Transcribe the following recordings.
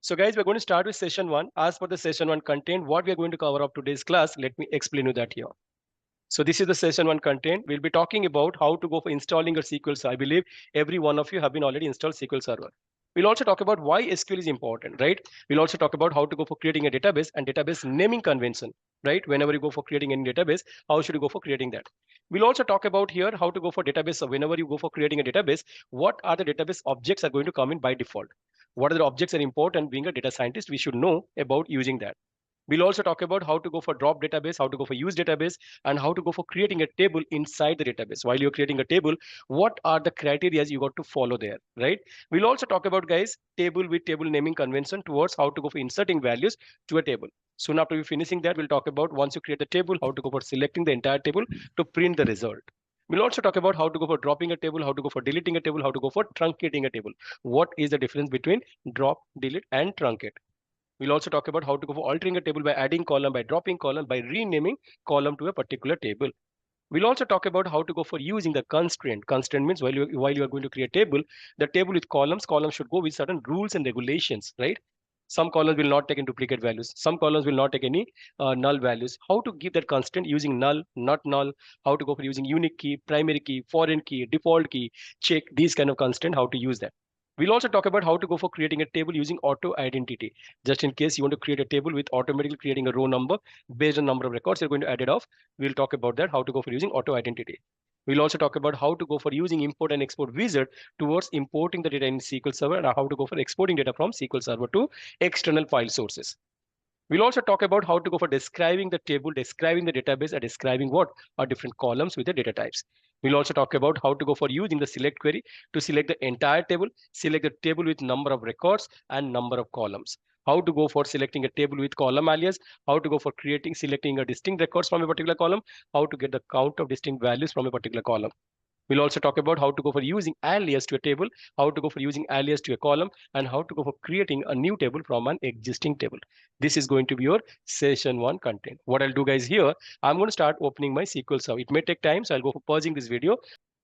So guys, we're going to start with session 1. As per the session 1 content, what we are going to cover up today's class, let me explain you that here. So this is the session 1 content. We'll be talking about how to go for installing a SQL Server. I believe every one of you have been already installed SQL Server. We'll also talk about why SQL is important, right? We'll also talk about how to go for creating a database and database naming convention, right? Whenever you go for creating any database, how should you go for creating that? We'll also talk about here how to go for database. So whenever you go for creating a database, what are the database objects are going to come in by default? What are the objects are important? Being a data scientist, we should know about using that. We'll also talk about how to go for drop database, how to go for use database, and how to go for creating a table inside the database. While you're creating a table, what are the criteria you got to follow there, right? We'll also talk about, guys, table with table naming convention towards how to go for inserting values to a table. Soon after we finishing that, we'll talk about once you create the table, how to go for selecting the entire table to print the result. We'll also talk about how to go for dropping a table, how to go for deleting a table, how to go for truncating a table. What is the difference between drop, delete, and truncate? We'll also talk about how to go for altering a table by adding column, by dropping column, by renaming column to a particular table. We'll also talk about how to go for using the constraint. Constraint means while you are going to create a table, the table with columns should go with certain rules and regulations, right? Some columns will not take in duplicate values. Some columns will not take any null values. How to give that constraint using null, not null. How to go for using unique key, primary key, foreign key, default key, check these kind of constraint. How to use that. We'll also talk about how to go for creating a table using auto identity. Just in case you want to create a table with automatically creating a row number based on number of records, you're going to add it off. We'll talk about that, how to go for using auto identity. We'll also talk about how to go for using import and export wizard towards importing the data in SQL Server and how to go for exporting data from SQL Server to external file sources. We'll also talk about how to go for describing the table, describing the database, and describing what are different columns with the data types. We'll also talk about how to go for using the select query to select the entire table, select the table with number of records and number of columns. How to go for selecting a table with column alias, how to go for selecting a distinct records from a particular column, how to get the count of distinct values from a particular column. We'll also talk about how to go for using alias to a table, how to go for using alias to a column, and how to go for creating a new table from an existing table. This is going to be your session 1 content. What I'll do, guys, here, I'm going to start opening my SQL Server. It may take time, so I'll go for pausing this video.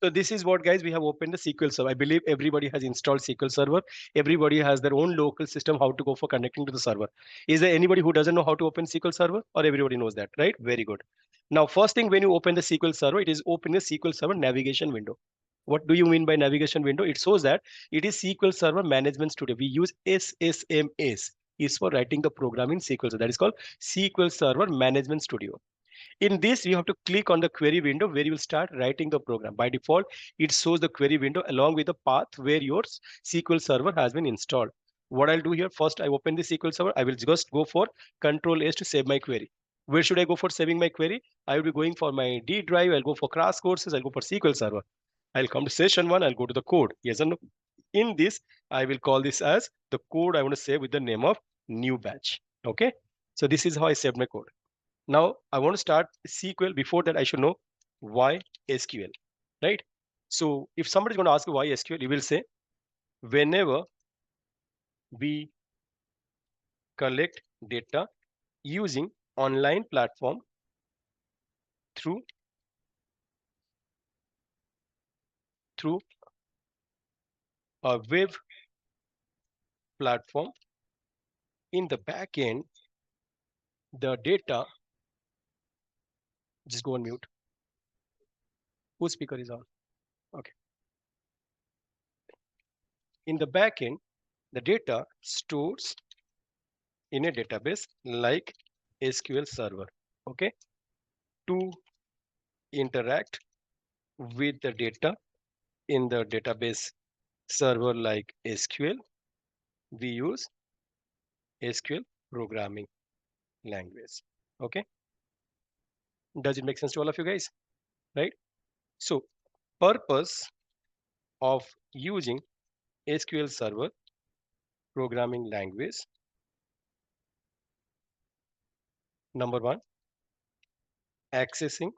So this is what, guys, we have opened the SQL Server. I believe everybody has installed SQL Server. Everybody has their own local system how to go for connecting to the server. Is there anybody who doesn't know how to open SQL Server, or everybody knows that, right? Very good. Now, first thing, when you open the SQL Server, it is open a SQL Server navigation window. What do you mean by navigation window? It shows that it is SQL Server Management Studio. We use SSMS is for writing the program in SQL. So that is called SQL Server Management Studio. In this, you have to click on the query window where you will start writing the program. By default, it shows the query window along with the path where your SQL Server has been installed. What I'll do here, first I open the SQL Server. I will just go for Control S to save my query. Where should I go for saving my query? I will be going for my D drive. I'll go for crash courses. I'll go for SQL Server. I'll come to session 1. I'll go to the code. Yes or no? In this, I will call this as the code I want to save with the name of new batch. Okay. So this is how I saved my code. Now I want to start SQL. Before that, I should know why SQL, right? So if somebody's going to ask you why SQL, you will say, whenever we collect data using online platform through a web platform, in the back end, the data, just go on mute. Whose speaker is on? Okay. In the back end, the data stores in a database like SQL Server. Okay. To interact with the data in the database server like SQL, we use SQL programming language. Okay. Does it make sense to all of you guys? Right? So, purpose of using SQL Server programming language. Number one, accessing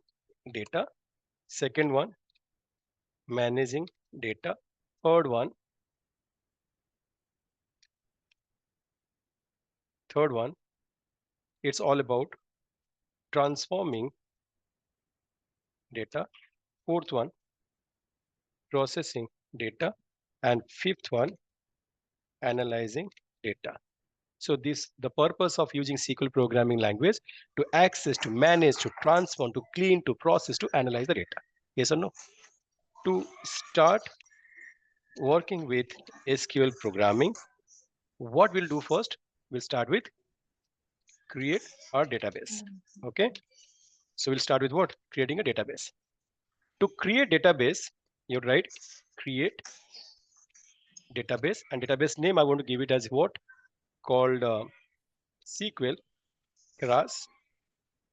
data. Second one, managing data. Third one, it's all about transforming data. Fourth one, processing data. And fifth one, analyzing data. So the purpose of using SQL programming language to access, to manage, to transform, to clean, to process, to analyze the data. Yes or no? To start working with SQL programming, what we'll do first, we'll start with create our database. Okay. So we'll start with what? Creating a database. To create database, you write create database, and database name I want to give it as what? Called SQL Class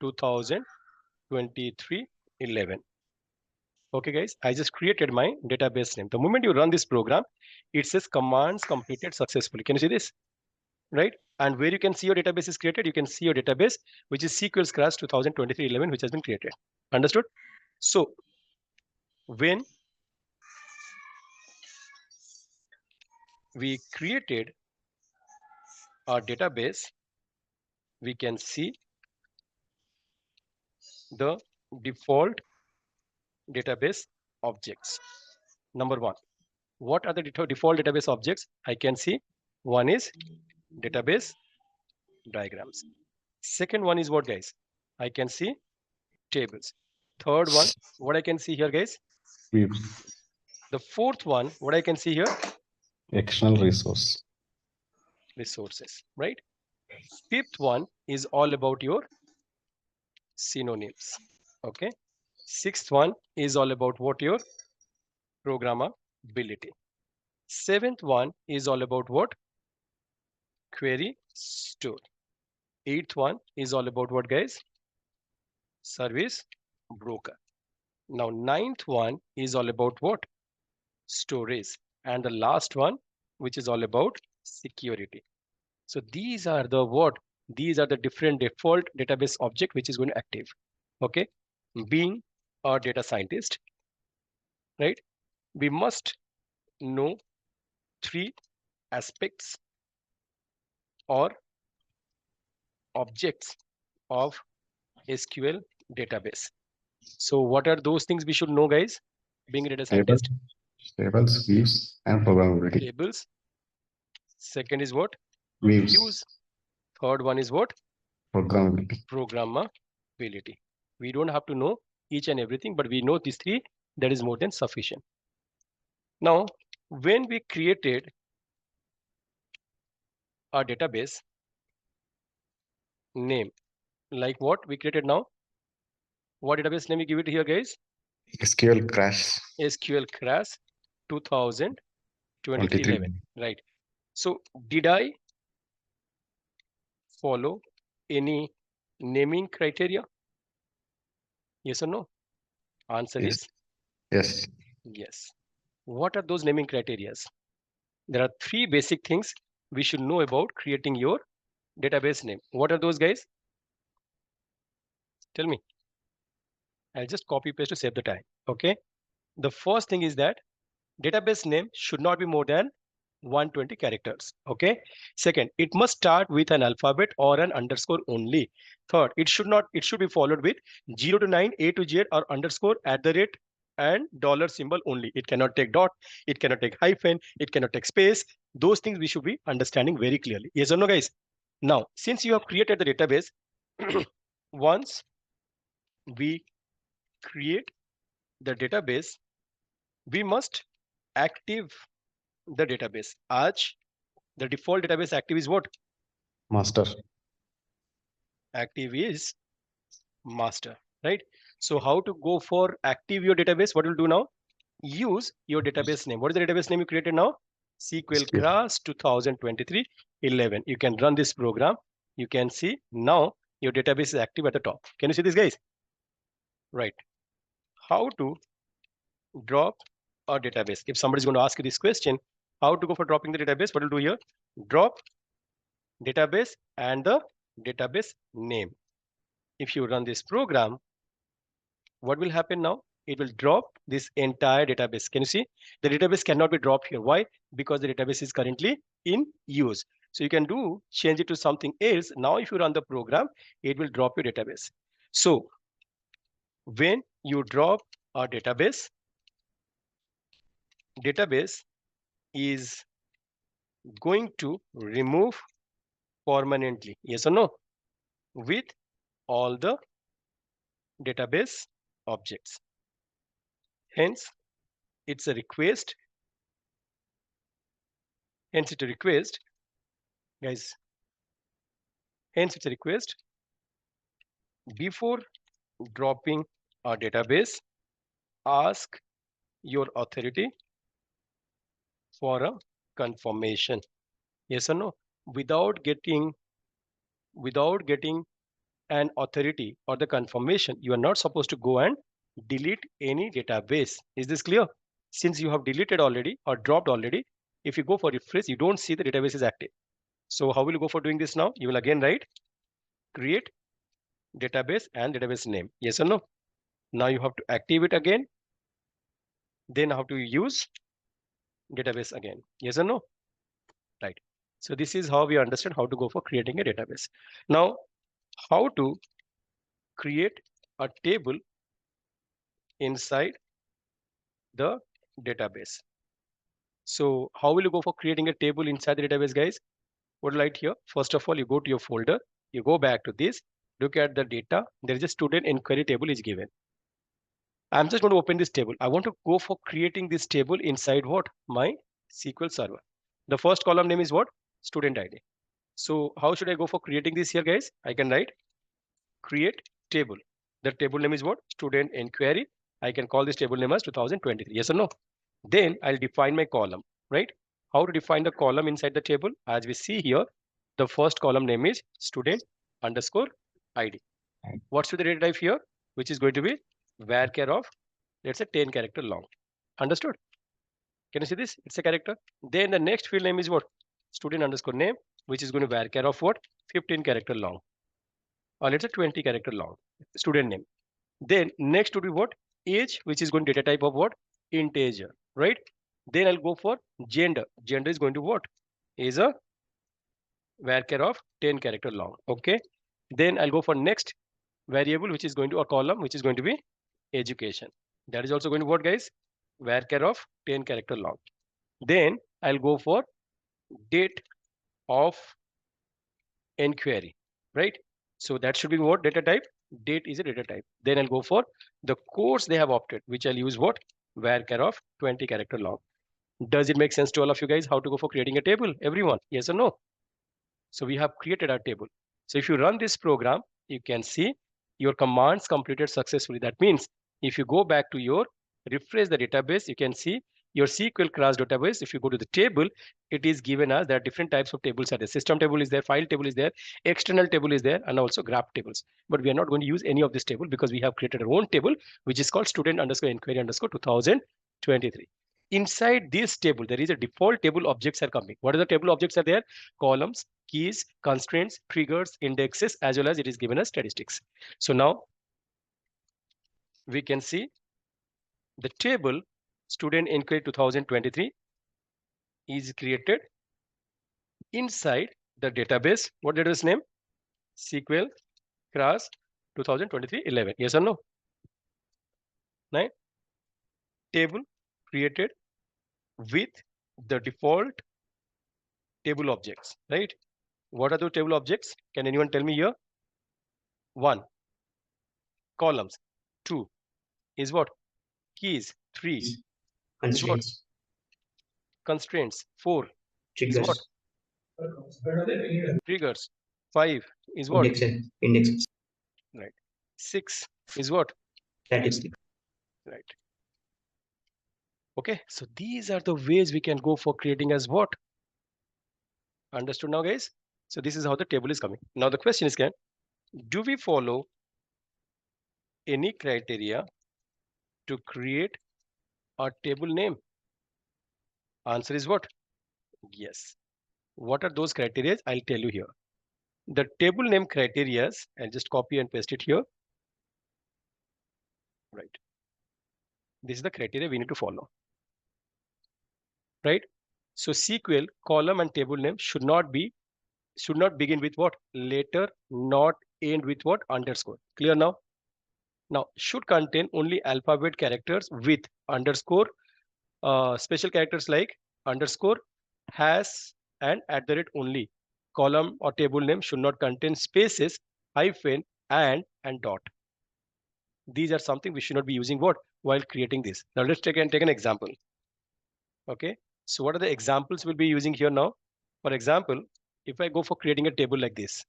2023-11. Okay, guys, I just created my database name. The moment you run this program, it says commands completed successfully. Can you see this? Right? And where you can see your database is created, you can see your database, which is SQL Scratch 2023-11, which has been created. Understood? So when we created our database, we can see the default database objects. Number one, what are the default database objects? I can see one is database diagrams. Second one is what, guys? I can see tables. Third one, what I can see here, guys? Views. The fourth one, what I can see here? External resource. Resources, right? Fifth one is all about your synonyms. Okay. Sixth one is all about what? Your programmability. Seventh one is all about what? Query store. Eighth one is all about what, guys? Service broker. Now ninth one is all about what? Storage. And the last one, which is all about security. So these are the what? These are the different default database object which is going to active. Okay. Being a data scientist, right? We must know three aspects or objects of SQL database. So what are those things we should know, guys? Being a data Tables, scientist, tables, views, and programmability. tables. Second is what? Views, Views. Third one is what? programmability. Programmability. We don't have to know each and everything, but we know these three, that is more than sufficient. Now, when we created our database name, like what we created now, what database name we give it here, guys? SQL crash. SQL Crash 2023-11, 23. right? So did I follow any naming criteria? Yes or no? Answer Yes. is Yes. yes. What are those naming criteria? There are three basic things we should know about creating your database name. What are those, guys? Tell me. I'll just copy paste to save the time. Okay. The first thing is that database name should not be more than 120 characters. Okay. Second, it must start with an alphabet or an underscore only. Third, it should be followed with 0 to 9, A to Z, or underscore, at the rate, and dollar symbol only. It cannot take dot, it cannot take hyphen, it cannot take space. Those things we should be understanding very clearly. Yes or no, guys? Now, since you have created the database, once we create the database, we must active the database. Aj, the default database active is what? Master. Active is master, right? So how to go for active your database? What you'll do now? Use your database name. What is the database name you created now? SQL SQL. Class 2023-11. You can run this program. You can see now your database is active at the top. Can you see this, guys? Right. How to drop a database? If somebody's going to ask you this question, how to go for dropping the database? What you'll do here? Drop database and the database name. If you run this program, what will happen now? It will drop this entire database. Can you see? The database cannot be dropped here. Why? Because the database is currently in use. So you can change it to something else. Now, if you run the program, it will drop your database. So when you drop a database is going to remove permanently. Yes or no? With all the database objects. Hence, it's a request. Hence, it's a request, guys. Hence, it's a request. Before dropping a database, ask your authority for a confirmation. Yes or no? Without getting an authority or the confirmation, you are not supposed to go and delete any database. Is this clear? Since you have deleted already or dropped already, if you go for refresh, you don't see the database is active. So how will you go for doing this now? You will again write create database and database name. Yes or no? Now you have to active it again. Then how to use database again. Yes or no? Right. So this is how we understand how to go for creating a database. Now, how to create a table inside the database. So how will you go for creating a table inside the database, guys? What light here? First of all, you go to your folder, you go back to this, look at the data. There is a student inquiry table is given. I'm just going to open this table. I want to go for creating this table inside what? My SQL Server. The first column name is what? Student ID. So how should I go for creating this here, guys? I can write create table. The table name is what? Student inquiry. I can call this table name as 2023. Yes or no? Then I'll define my column, right? How to define the column inside the table? As we see here, the first column name is student underscore ID. What's the data type here? Which is going to be varchar of, let's say 10 character long. Understood? Can you see this? It's a character. Then the next field name is what? Student underscore name, which is going to varchar of what? 15 character long. Or let's say 20 character long. Student name. Then next would be what? Age, which is going to data type of what? Integer, right? Then I'll go for gender. Gender is going to what? Is a varchar of 10 character long. Okay. Then I'll go for next variable, which is going to a column, which is going to be education. That is also going to what, guys? Varchar of 10 character long. Then I'll go for date of inquiry, right? So that should be what data type? Date is a data type. Then I'll go for the course they have opted, which I'll use what? Varchar of 20 character long. Does it make sense to all of you guys how to go for creating a table? Everyone, yes or no? So we have created our table. So if you run this program, you can see your commands completed successfully. That means if you go back to your refresh the database, you can see your SQL class database. If you go to the table, it is given us there are different types of tables are there. System table is there, file table is there, external table is there, and also graph tables. But we are not going to use any of this table because we have created our own table, which is called student underscore inquiry underscore 2023. Inside this table, there is a default table objects are coming. What are the table objects are there? Columns, keys, constraints, triggers, indexes, as well as it is given as statistics. So now we can see the table student inquiry 2023 is created inside the database. What database name? SQL class 2023-11. Yes or no? Right? Table created with the default table objects, right? What are the table objects? Can anyone tell me here? 1. Columns. 2 is what? Keys. 3 is what? Constraints. 4 is what? Triggers. 5 is what? Index. Right. 6 is what? Statistics. Right. Okay. So these are the ways we can go for creating as what? Understood now, guys? So this is how the table is coming. Now the question is, do we follow any criteria to create a table name? Answer is what? Yes. What are those criteria? I'll tell you here. The table name criteria, I'll just copy and paste it here. Right. This is the criteria we need to follow. Right. So SQL column and table name should not begin with what? Letter, not end with what? Underscore. Clear now? Now should contain only alphabet characters with underscore, special characters like underscore, hash, and @ only. column or table name should not contain spaces, hyphen, and dot. These are something we should not be using what while creating this. Now let's take an example. Okay, so what are the examples we'll be using here now? For example, if I go for creating a table like this,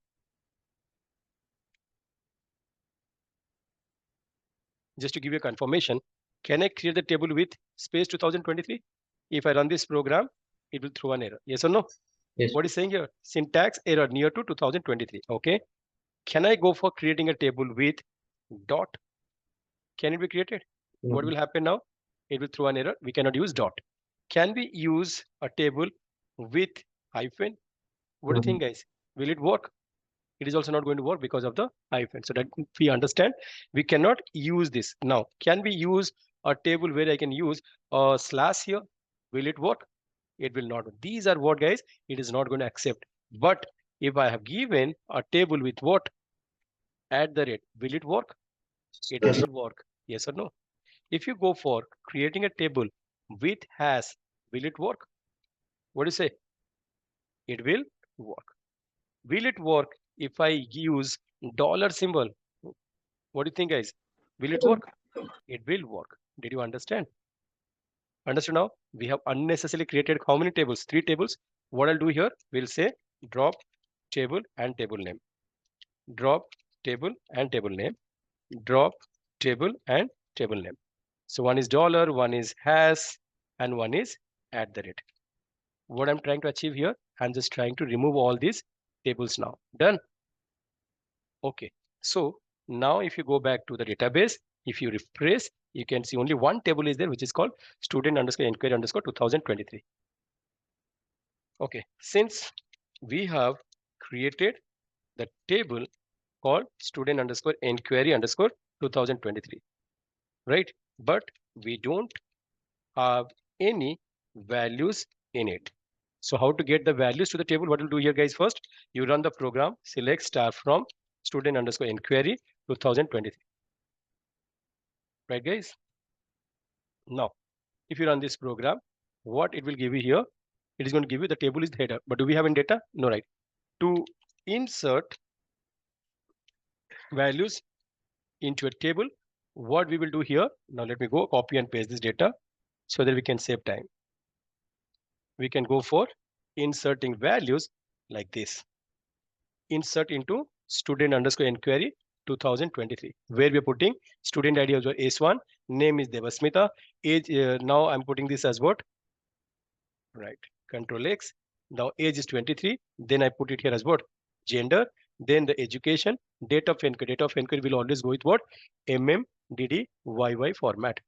just to give you a confirmation, can I create the table with space 2023? If I run this program, it will throw an error. Yes or no? Yes. What is saying here? Syntax error near to 2023. Okay. Can I go for creating a table with dot? Can it be created? No. What will happen now? It will throw an error. We cannot use dot. Can we use a table with hyphen? What do you think, guys? Will it work? It is also not going to work because of the hyphen. So that we understand, we cannot use this. Now, can we use a table where I can use a slash here? Will it work? It will not. These are what, guys, it is not going to accept. But if I have given a table with what? At the rate, will it work? It Yes. will work. Yes or no? If you go for creating a table with hash, will it work? What do you say? It will work. Will it work if I use dollar symbol? What do you think, guys? Will it work? It will work. Did you understand? Understood now? We have unnecessarily created how many tables? 3 tables. What I'll do here, we'll say drop table and table name. Drop table and table name. Drop table and table name. So one is dollar, one is hash, and one is at the rate. What I'm trying to achieve here, I'm just trying to remove all these tables now. Done? Okay. So now if you go back to the database, if you refresh, you can see only one table is there, which is called student underscore inquiry underscore 2023. Okay. Since we have created the table called student underscore inquiry underscore 2023, right? But we don't have any values in it. So how to get the values to the table? What we'll do here, guys, first, you run the program, select star from student underscore inquiry 2023. Right, guys? Now, if you run this program, what it will give you here, it is going to give you the table is header. But do we have in data? No, right? To insert values into a table, what we will do here, now let me go copy and paste this data so that we can save time. We can go for inserting values like this. Insert into student underscore inquiry 2023, where we are putting student ID as S1, name is Devasmita, age, now I'm putting this as what? Right, Control X. Now age is 23, then I put it here as what? Gender, then the education, date of inquiry. Date of inquiry will always go with what? MMDDYY format.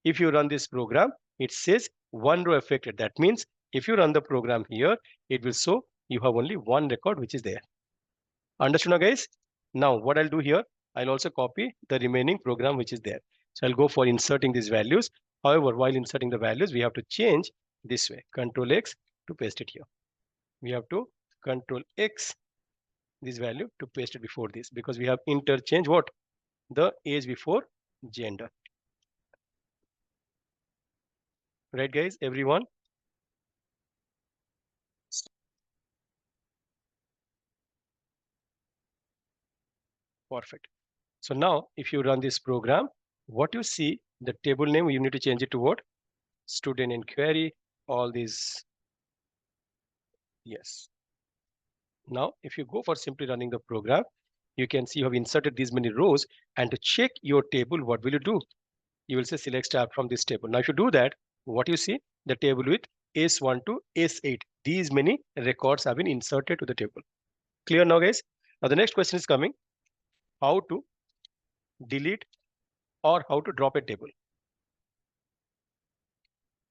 If you run this program, it says one row affected. That means if you run the program here, it will show you have only one record which is there. Understood now, guys? Now what I'll do here, I'll also copy the remaining program which is there. So I'll go for inserting these values. However, while inserting the values, we have to change this way. Control X to paste it here. We have to Control X this value to paste it before this, because we have interchanged what? The age before gender. Right, guys? Everyone? Perfect. So now if you run this program, what you see, the table name, you need to change it to what? Student inquiry, all these. Yes. Now, if you go for simply running the program, you can see you have inserted these many rows, and to check your table, what will you do? You will say select tab from this table. Now, if you do that, what you see, the table with S1 to S8, these many records have been inserted to the table. Clear now, guys? Now, the next question is coming, how to delete or how to drop a table.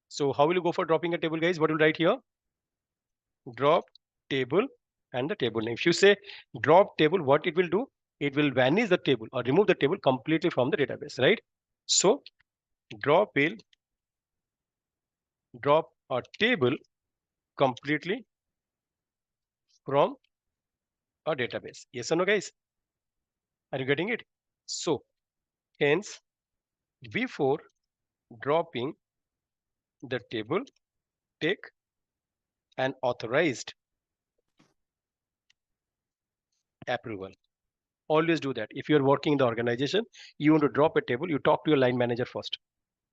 So how will you go for dropping a table, guys? What will you write here? Drop table and the table name. If you say drop table, what it will do? It will vanish the table or remove the table completely from the database, right? So drop a table completely from a database. Yes or no, guys? Are you getting it? So hence, before dropping the table, take an authorized approval. Always do that. If you're working in the organization, you want to drop a table, you talk to your line manager first.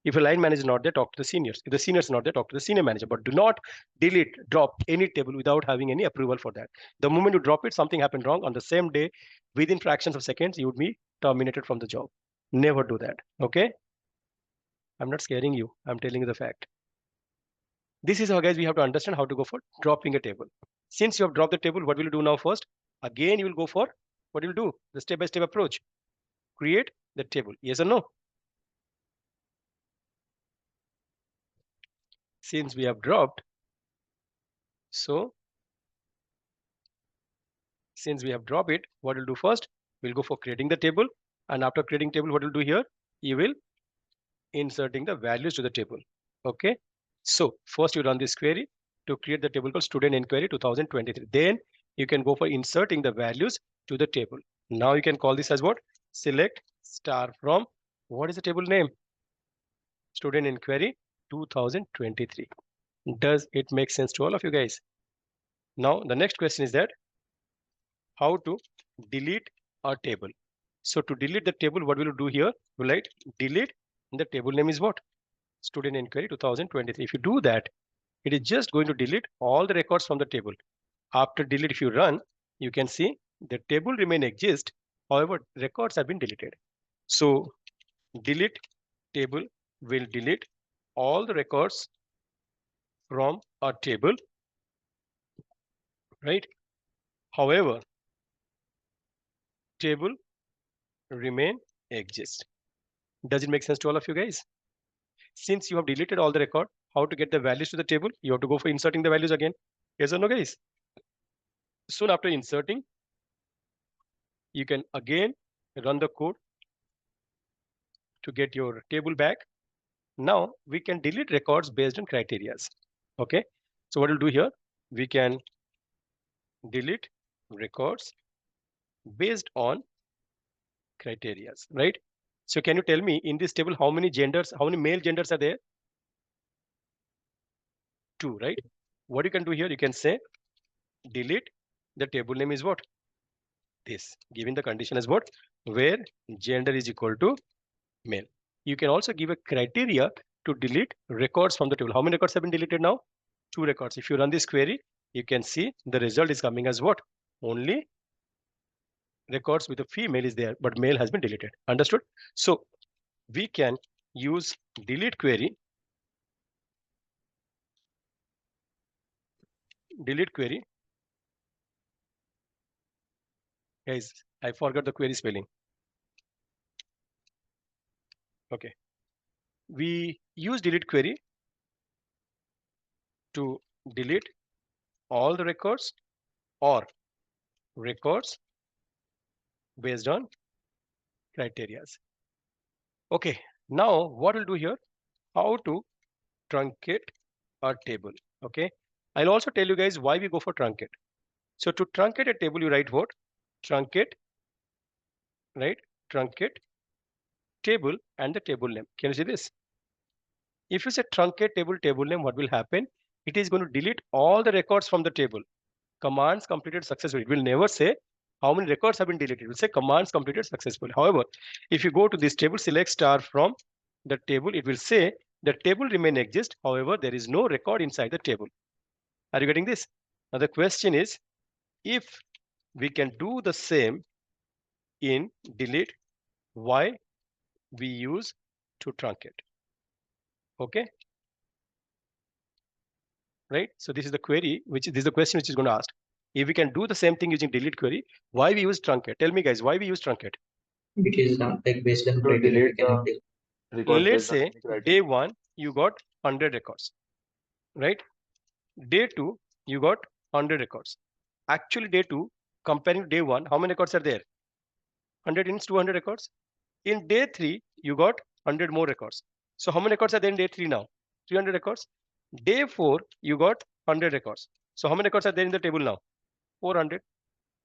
If your line manager is not there, talk to the seniors. If the seniors are not there, talk to the senior manager. But do not delete, drop any table without having any approval for that. The moment you drop it, something happened wrong on the same day, within fractions of seconds, you would be terminated from the job. Never do that. Okay? I'm not scaring you. I'm telling you the fact. This is how, guys, we have to understand how to go for dropping a table. Since you have dropped the table, what will you do now first? Again, you will go for what you will do? The step-by-step approach. Create the table. Yes or no? Since we have dropped, so since we have dropped it, what we'll do first? We'll go for creating the table. And after creating table, what we'll do here? You will inserting the values to the table. Okay. So first you run this query to create the table called student inquiry 2023. Then you can go for inserting the values to the table. Now you can call this as what? Select star from, what is the table name? Student inquiry 2023. Does it make sense to all of you guys? Now the next question is that how to delete a table. So to delete the table, what will you do here? We'll write delete, and the table name is what? Student inquiry 2023. If you do that, it is just going to delete all the records from the table. After delete, if you run, you can see the table remain exist. However, records have been deleted. So delete table will delete all the records from a table, right? However, table remain exist. Does it make sense to all of you guys? Since you have deleted all the record, how to get the values to the table? You have to go for inserting the values again. Yes or no, guys? Soon after inserting, you can again run the code to get your table back. Now we can delete records based on criterias. Okay. So what we'll do here, we can delete records based on criterias, right? So can you tell me in this table how many genders, how many male genders are there? 2, right? What you can do here, you can say delete the table name is what? This, giving the condition as what? Where gender is equal to male. You can also give a criteria to delete records from the table. How many records have been deleted now? 2 records. If you run this query, you can see the result is coming as what? Only records with a female is there, but male has been deleted. Understood? So we can use delete query. Delete query. Guys, I forgot the query spelling. Okay. We use delete query to delete all the records or records based on criterias. Okay, now what we'll do here, how to truncate a table. Okay, I'll also tell you guys why we go for truncate. So to truncate a table, you write what? Truncate, right? Truncate table and the table name. Can you see this? If you say truncate table, table name, what will happen? It is going to delete all the records from the table. Commands completed successfully. It will never say how many records have been deleted. It will say commands completed successfully. However, if you go to this table, select star from the table, it will say the table remain exist. However, there is no record inside the table. Are you getting this? Now the question is, if we can do the same in delete, why we use to truncate? Okay. Right. So this is the query, this is the question which is going to ask. If we can do the same thing using delete query, why we use truncate? Tell me, guys, why we use truncate? It is like based on criteria. We can update. Let's say day 1 you got 100 records, right? Day 2 you got 100 records. Actually, day 2 comparing to day 1, how many records are there? 100 in 200 records. In day 3 you got 100 more records. So how many records are there in day 3 now? 300 records. Day 4 you got 100 records. So how many records are there in the table now? 400.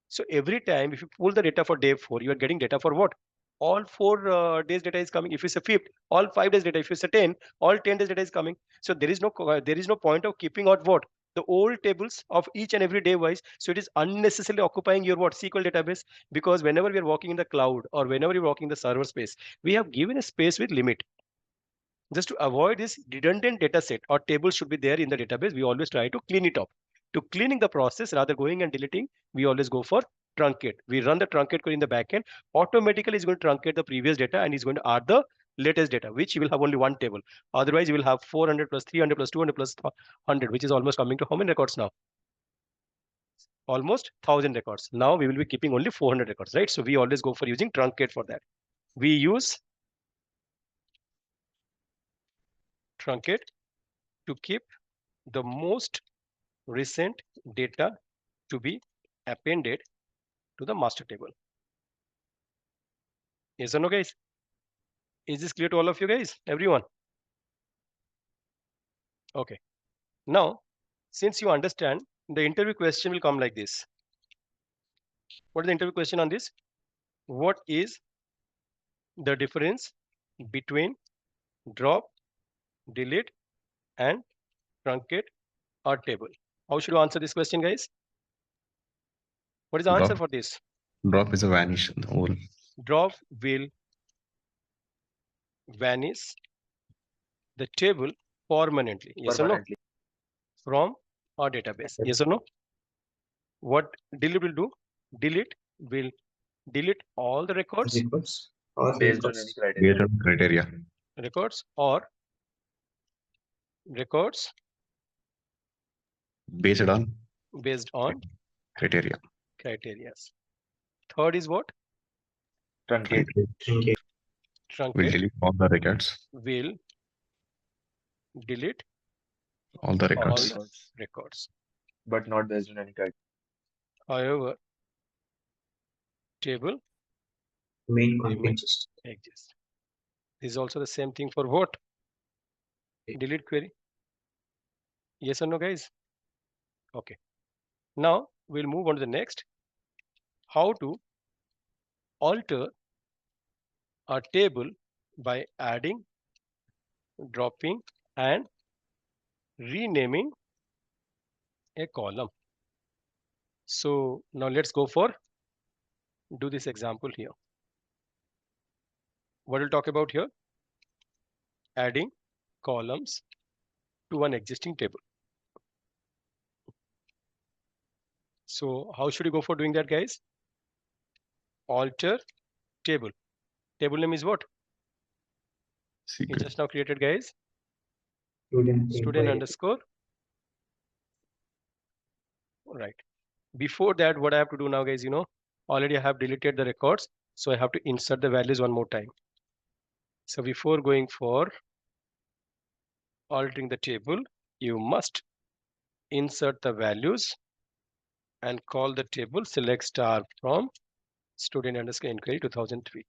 So every time if you pull the data for day 4, you are getting data for what? All 4 days data is coming. If it's a 5th, all 5 days data. If it's a 10, all 10 days data is coming. So there is no point of keeping out what? the old tables of each and every day wise. So it is unnecessarily occupying your what SQL database, because whenever we are working in the cloud or whenever you're working in the server space, we have given a space with limit. Just to avoid this redundant data set or table should be there in the database, we always try to clean it up. To cleaning the process, rather going and deleting, we always go for truncate. We run the truncate query in the backend. Automatically, it's going to truncate the previous data and it's going to add the latest data, which you will have only one table. Otherwise, you will have 400 plus 300 plus 200 plus 100, which is almost coming to how many records now? Almost 1000 records. Now we will be keeping only 400 records, right? So we always go for using truncate for that. We use truncate to keep the most recent data to be appended to the master table. Yes or no, guys? Is this clear to all of you guys? Everyone? Okay. Now, since you understand, the interview question will come like this. What is the interview question on this? What is the difference between drop, delete, and truncate a table? How should you answer this question, guys? What is the answer for this? Drop is a vanish. The whole Drop will vanish the table permanently. Yes or no? From our database. Yes or no? What delete will do? Delete will delete all the records Records or based on records. any criteria. based on criteria. or records Based on based on criteria. criteria. Third is what? Truncate. Truncate. Will Truncate delete all the records. will delete All the all records. the records. But not based on any criteria. However, table Main remain contents. exists. This is also the same thing for what? Delete query. Yes or no, guys? Okay. Now we'll move on to the next. How to alter a table by adding, dropping, and renaming a column. So now let's go for do this example here. What we'll talk about here? Adding columns to an existing table. So how should you go for doing that, guys? Alter table. Table name is what? We Secret. just now created, guys. Student Student underscore. Right. Before that, what I have to do now, guys, already I have deleted the records. So I have to insert the values one more time. So before going for altering the table, you must insert the values and call the table select star from student underscore inquiry 2003.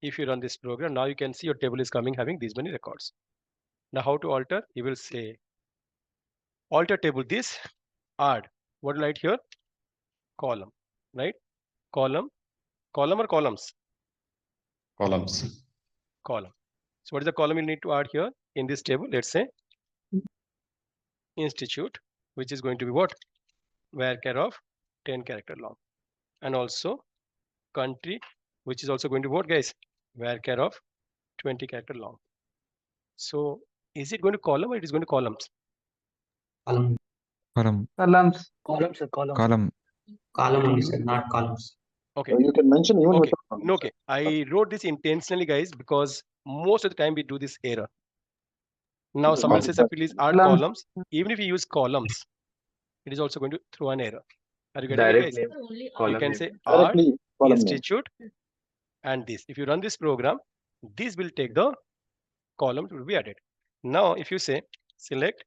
If you run this program, now you can see your table is coming having these many records. Now how to alter? You will say alter table this, add. What will I write here? Column, right? Column or columns? Columns. Column. So what is the column you need to add here in this table? Let's say institute, which is going to be what? Varchar of 10 character long. And also country, which is also going to be what, guys? Varchar of 20 character long. So is it going to column or it is going to columns? Column. Columns. Column, sir, column. Column. Column only, sir, not columns. Okay. You can mention even Okay. without columns, No, sir. okay. I wrote this intentionally, guys, because most of the time we do this error. Now someone says, please add Columns. columns. Even if you use columns, it is also going to throw an error. Are you getting it, Direct guys? name. You Column can name. say add Directly column name. institute and this. If you run this program, this will take the column to be added. Now, if you say select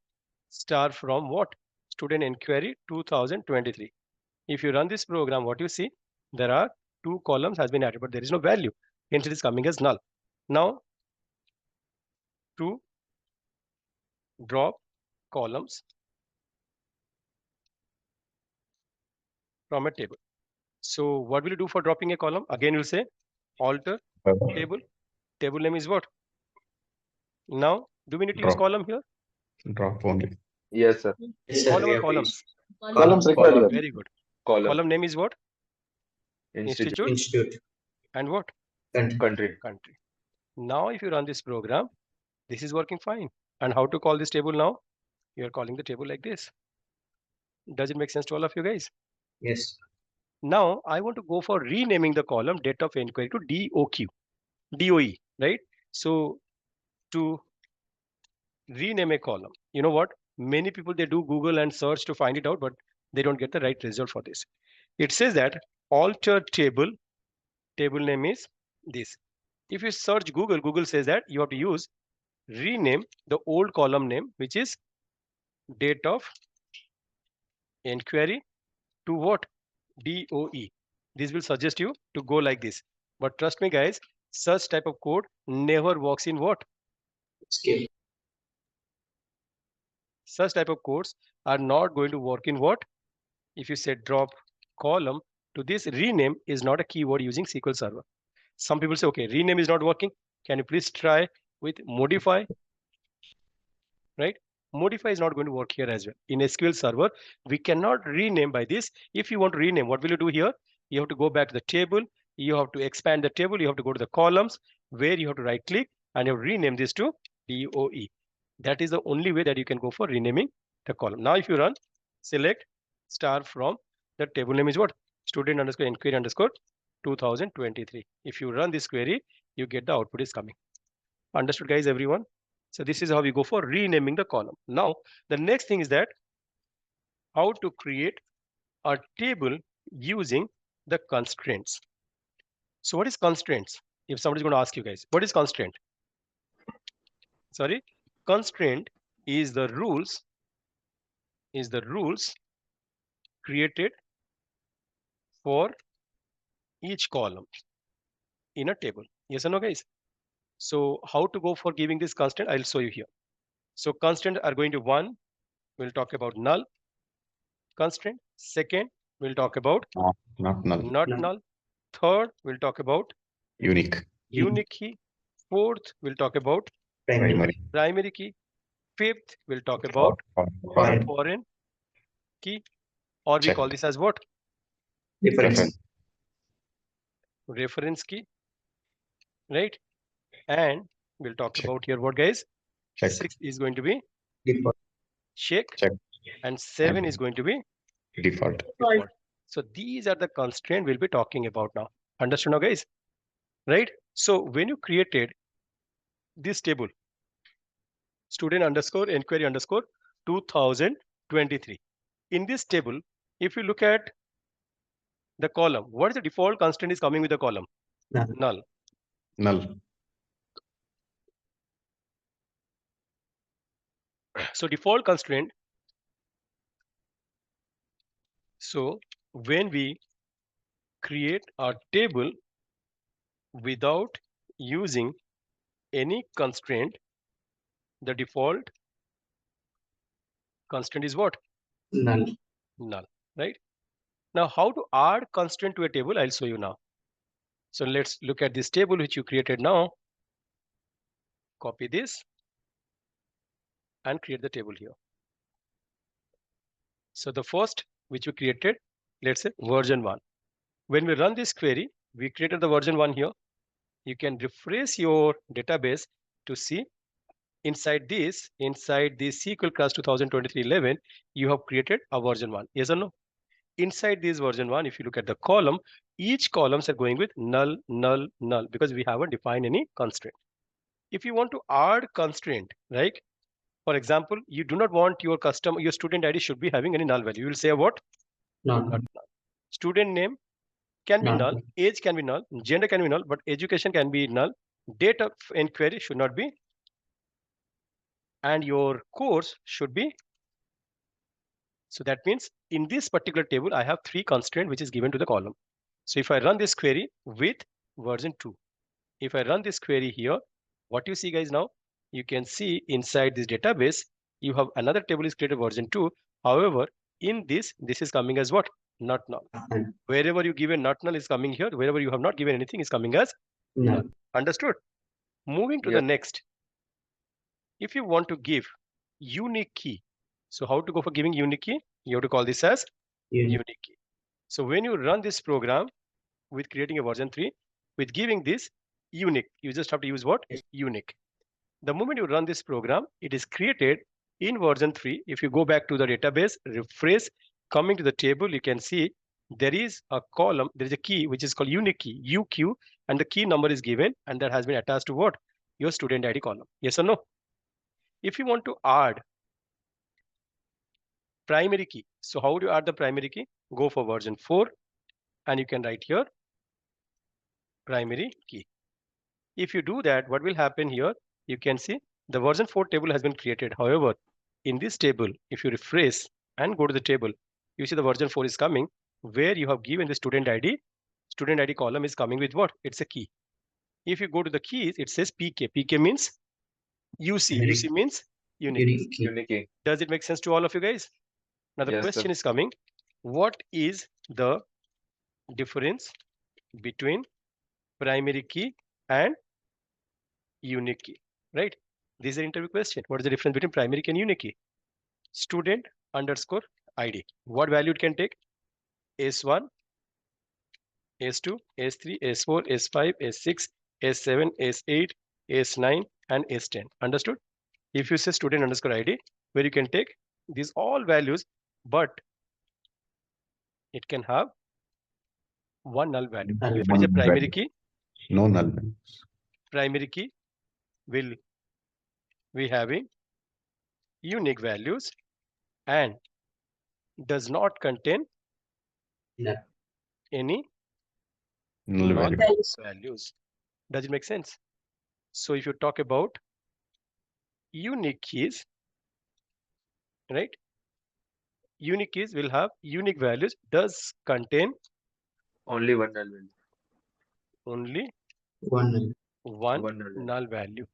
star from what? Student inquiry 2023. If you run this program, what you see? There are 2 columns has been added, but there is no value. Hence it is coming as null. Now, to drop columns from a table. So what will you do for dropping a column? Again, you'll say alter table. Table name is what? Now, do we need to use Drop. column here? Drop only. Yes, sir. Yes, sir. Column We or have columns? Columns required Column. here. Very good. Column. Column name is what? Institute. institute. And what? Country. Country. Country. Now, if you run this program, this is working fine. And how to call this table now? You are calling the table like this. Does it make sense to all of you guys? Yes. Now, I want to go for renaming the column date of inquiry to DOE, right? So, to rename a column, you know what? Many people, they do Google and search to find it out, but they don't get the right result for this. It says that alter table name is this. If you search Google, Google says that you have to use rename the old column name, which is date of inquiry to what? DOE. This will suggest you to go like this. But trust me, guys, such type of code never works in what? SQL. Such type of codes are not going to work in what? If you say drop column to this, rename is not a keyword using SQL Server. Some people say, okay, rename is not working. Can you please try with modify? Right? Modify is not going to work here as well. In SQL Server, we cannot rename by this. If you want to rename, what will you do here? You have to go back to the table. You have to expand the table. You have to go to the columns where you have to right click and you have to rename this to DOE. That is the only way that you can go for renaming the column. Now, if you run, select star from the table name is what? Student underscore inquiry underscore 2023. If you run this query, you get the output is coming. Understood, guys, everyone? So this is how we go for renaming the column. Now, the next thing is that how to create a table using the constraints. So what is constraints? If somebody's going to ask you guys, what is constraint? Sorry, constraint is the rules created for each column in a table. Yes or no, guys? So how to go for giving this constraint? I'll show you here. So constraint are going to one, we'll talk about null constraint. Second, we'll talk about Not null. not Null. null. Third, we'll talk about Unique. unique key. Fourth, we'll talk about Primary. primary key. Fifth, we'll talk about Foreign. foreign key, or we Check. call this as what? Difference. Reference key, right? And we'll talk Check. about here what, guys? Check. 6 is going to be Default. check, Check. and 7 is going to be Default. default. So these are the constraints we'll be talking about now. Understood now, guys? Right? So when you created this table, student underscore inquiry underscore 2023. In this table, if you look at the column, what is the default constraint is coming with the column? Null. Null. Null. So default constraint. So when we create a table without using any constraint, the default constraint is what? Null. Null, right? Now, how to add constraint to a table, I'll show you now. So let's look at this table which you created now. Copy this and create the table here. So the first which we created, let's say version 1. When we run this query, we created the version 1 here. You can refresh your database to see inside this SQL class 2023-11, you have created a version 1. Yes or no? Inside this version 1, if you look at the column, each columns are going with null, null, null, because we haven't defined any constraint. If you want to add constraint, right? For example, you do not want your student ID should be having any null value. You will say what? Null. Not null. Student name can be null, age can be null, gender can be null, but education can be null. Date of inquiry should not be, and your course should be. So that means in this particular table, I have 3 constraints which is given to the column. So if I run this query with version 2, if I run this query here, what you see, guys, now you can see inside this database, you have another table is created version 2. However, in this is coming as what? Not null. Wherever you give a not null is coming here. Wherever you have not given anything is coming as null. Understood? Moving to the next. If you want to give unique key, So how to go for giving unique key? You have to call this as Unique. unique key. So when you run this program with creating a version 3, with giving this unique, you just have to use what? Unique. The moment you run this program, it is created in version 3. If you go back to the database, refresh, coming to the table, you can see there is a column, there is a key which is called unique key, UQ, and the key number is given, and that has been attached to what? Your student ID column. Yes or no? If you want to add primary key, so how do you add the primary key? Go for version 4, and you can write here primary key. If you do that, what will happen here? You can see the version 4 table has been created. However, in this table, if you refresh and go to the table, you see the version 4 is coming, where you have given the student ID column is coming with what? It's a key. If you go to the keys, it says PK. PK means UC. Unique. UC means unique. Unique key. Unique. Does it make sense to all of you guys? Now the Yes, question sir. is coming, what is the difference between primary key and unique key, right? This is an interview question. What is the difference between primary key and unique key? Student underscore ID. What value it can take? S1, S2, S3, S4, S5, S6, S7, S8, S9, and S10. Understood? If you say student underscore ID, where you can take these all values, but it can have one null value. Null If it is a value. primary key, No null values. primary key will be having unique values and does not contain Null. any Null null value. values. Does it make sense? So if you talk about unique keys, right? Unique keys will have unique values, does contain Only one null value. only One null. one One null value. null value.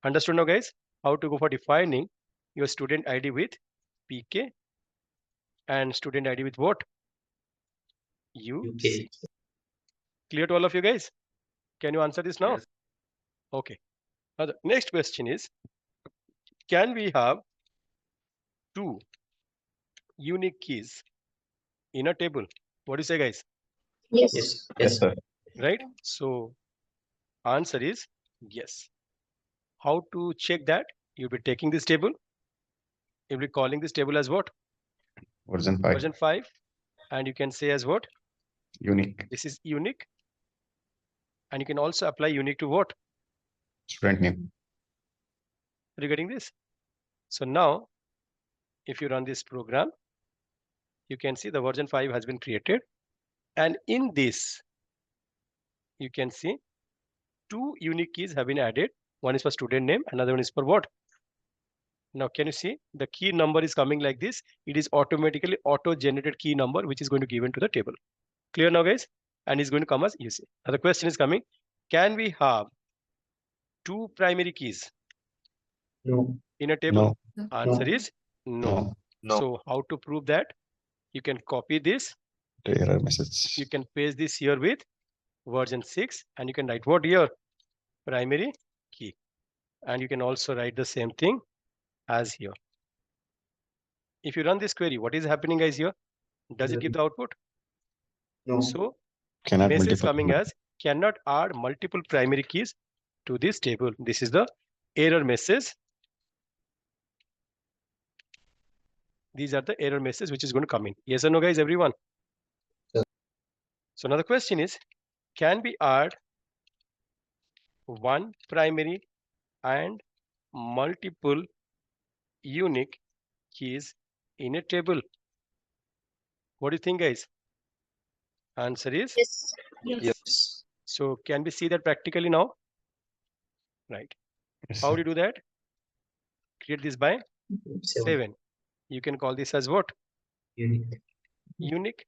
Understood now, guys? How to go for defining your student ID with PK and student ID with what? UC. UK. Clear to all of you guys? Can you answer this now? Yes. Okay. Now the next question is, can we have two unique keys in a table? What do you say, guys? Yes. Yes, Yes. sir. Right? So answer is yes. How to check that? You'll be taking this table. You'll be calling this table as what? Version 5. Version 5. And you can say as what? Unique. This is unique. And you can also apply unique to what? Student name. Are you getting this? So now, if you run this program, you can see the version 5 has been created. And in this, you can see two unique keys have been added. One is for student name, another one is for what? Now, can you see the key number is coming like this? It is automatically auto-generated key number, which is going to give into the table. Clear now, guys? And it's going to come as UC. Now, the question is coming, can we have two primary keys No. in a table? No. Answer No. is no. No. No. So how to prove that? You can copy this. The error message. You can paste this here with version 6, and you can write what here? Primary key. And you can also write the same thing as here. If you run this query, what is happening, guys, here? Does it give the output? No. So Cannot message multiply. coming as cannot add multiple primary keys to this table. This is the error message. These are the error message which is going to come in. Yes or no, guys, everyone? Yes. So now the question is, can we add one primary and multiple unique keys in a table? What do you think, guys? Answer is Yes. Yes. so. Can we see that practically now? Right. Yes, How sir. do you do that? Create this by 7. You can call this as what? Unique. Unique.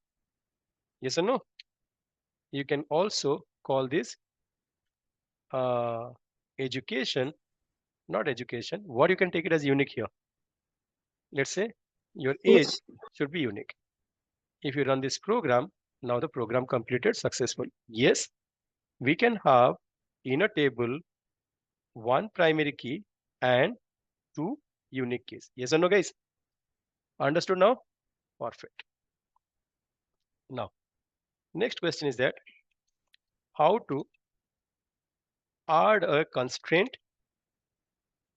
Yes or no? You can also call this education, not education. What you can take it as unique here? Let's say your age should be unique. If you run this program, now the program completed successfully. Yes, we can have in a table one primary key and two unique keys. Yes or no, guys? Understood now? Perfect. Now, next question is that how to add a constraint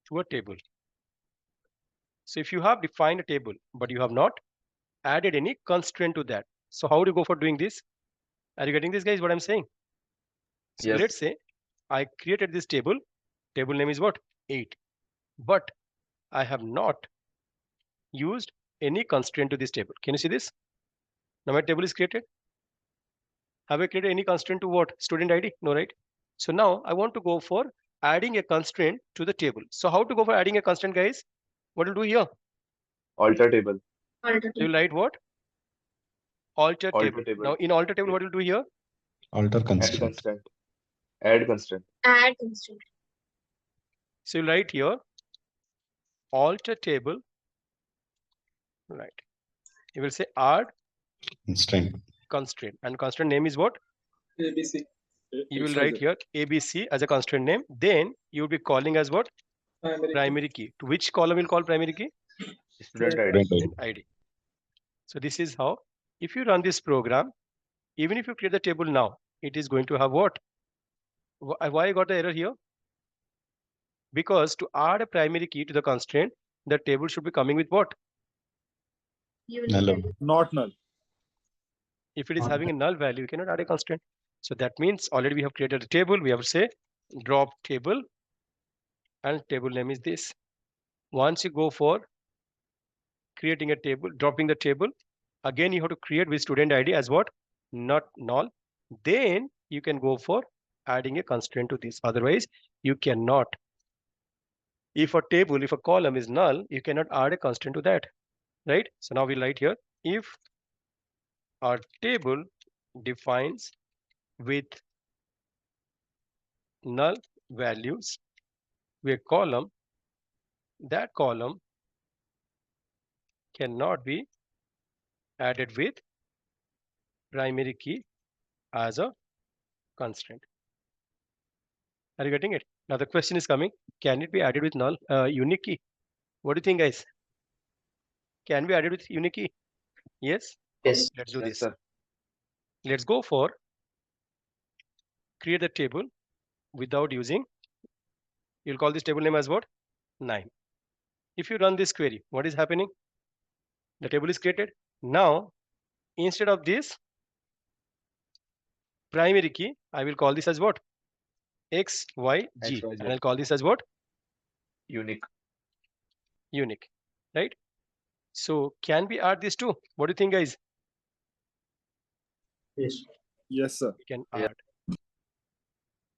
to a table. So if you have defined a table, but you have not added any constraint to that, so how do you go for doing this? Are you getting this, guys, what I'm saying? So Yes. let's say I created this table name is what? 8. But I have not used any constraint to this table. Can you see this? Now my table is created. Have I created any constraint to what? Student ID? No, right? So now I want to go for adding a constraint to the table. So how to go for adding a constraint, guys? What will do here? Alter table. You write what? Alter Alter table. table. Now in alter table, what will do here? Alter Add constraint. constraint. Add constraint. So you write here alter table, right? You will say add Constraint. constraint, and constraint name is what? ABC. You will write here ABC as a constraint name. Then you will be calling as what? Primary key. To which column will call primary key? Student ID. Student ID. ID. So this is how, if you run this program, even if you create the table now, it is going to have what? Why I got the error here? Because to add a primary key to the constraint, the table should be coming with what? Null. Not null. If it is having a null value, you cannot add a constraint. So that means already we have created a table. We have to say drop table, and table name is this. Once you go for creating a table, dropping the table, again you have to create with student ID as what? Not null. Then you can go for adding a constraint to this. Otherwise, you cannot. If a table, if a column is null, you cannot add a constraint to that, right? So now we write here, if our table defines with null values with column, that column cannot be added with primary key as a constraint. Are you getting it? Now the question is coming, can it be added with null unique key? What do you think, guys? Can be added with unique key? Yes? Yes. Let's do Yes, this. sir. Let's go for create the table without using, you'll call this table name as what? 9. If you run this query, what is happening? The table is created. Now, instead of this primary key, I will call this as what? X, Y, G. XYZ. And I'll call this as what? Unique. Unique, right? So can we add this too? What do you think, guys? Yes. Yes, sir. We can Yeah. add,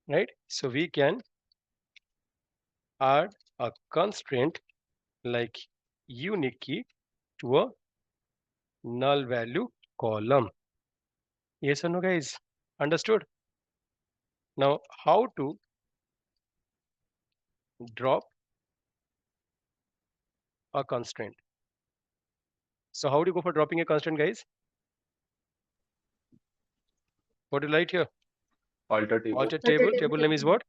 right? So we can add a constraint like unique key to a null value column. Yes or no, guys? Understood? Now, how to drop a constraint? So how do you go for dropping a constraint, guys? What do you write here? Alter table. Alter table. Table name is what?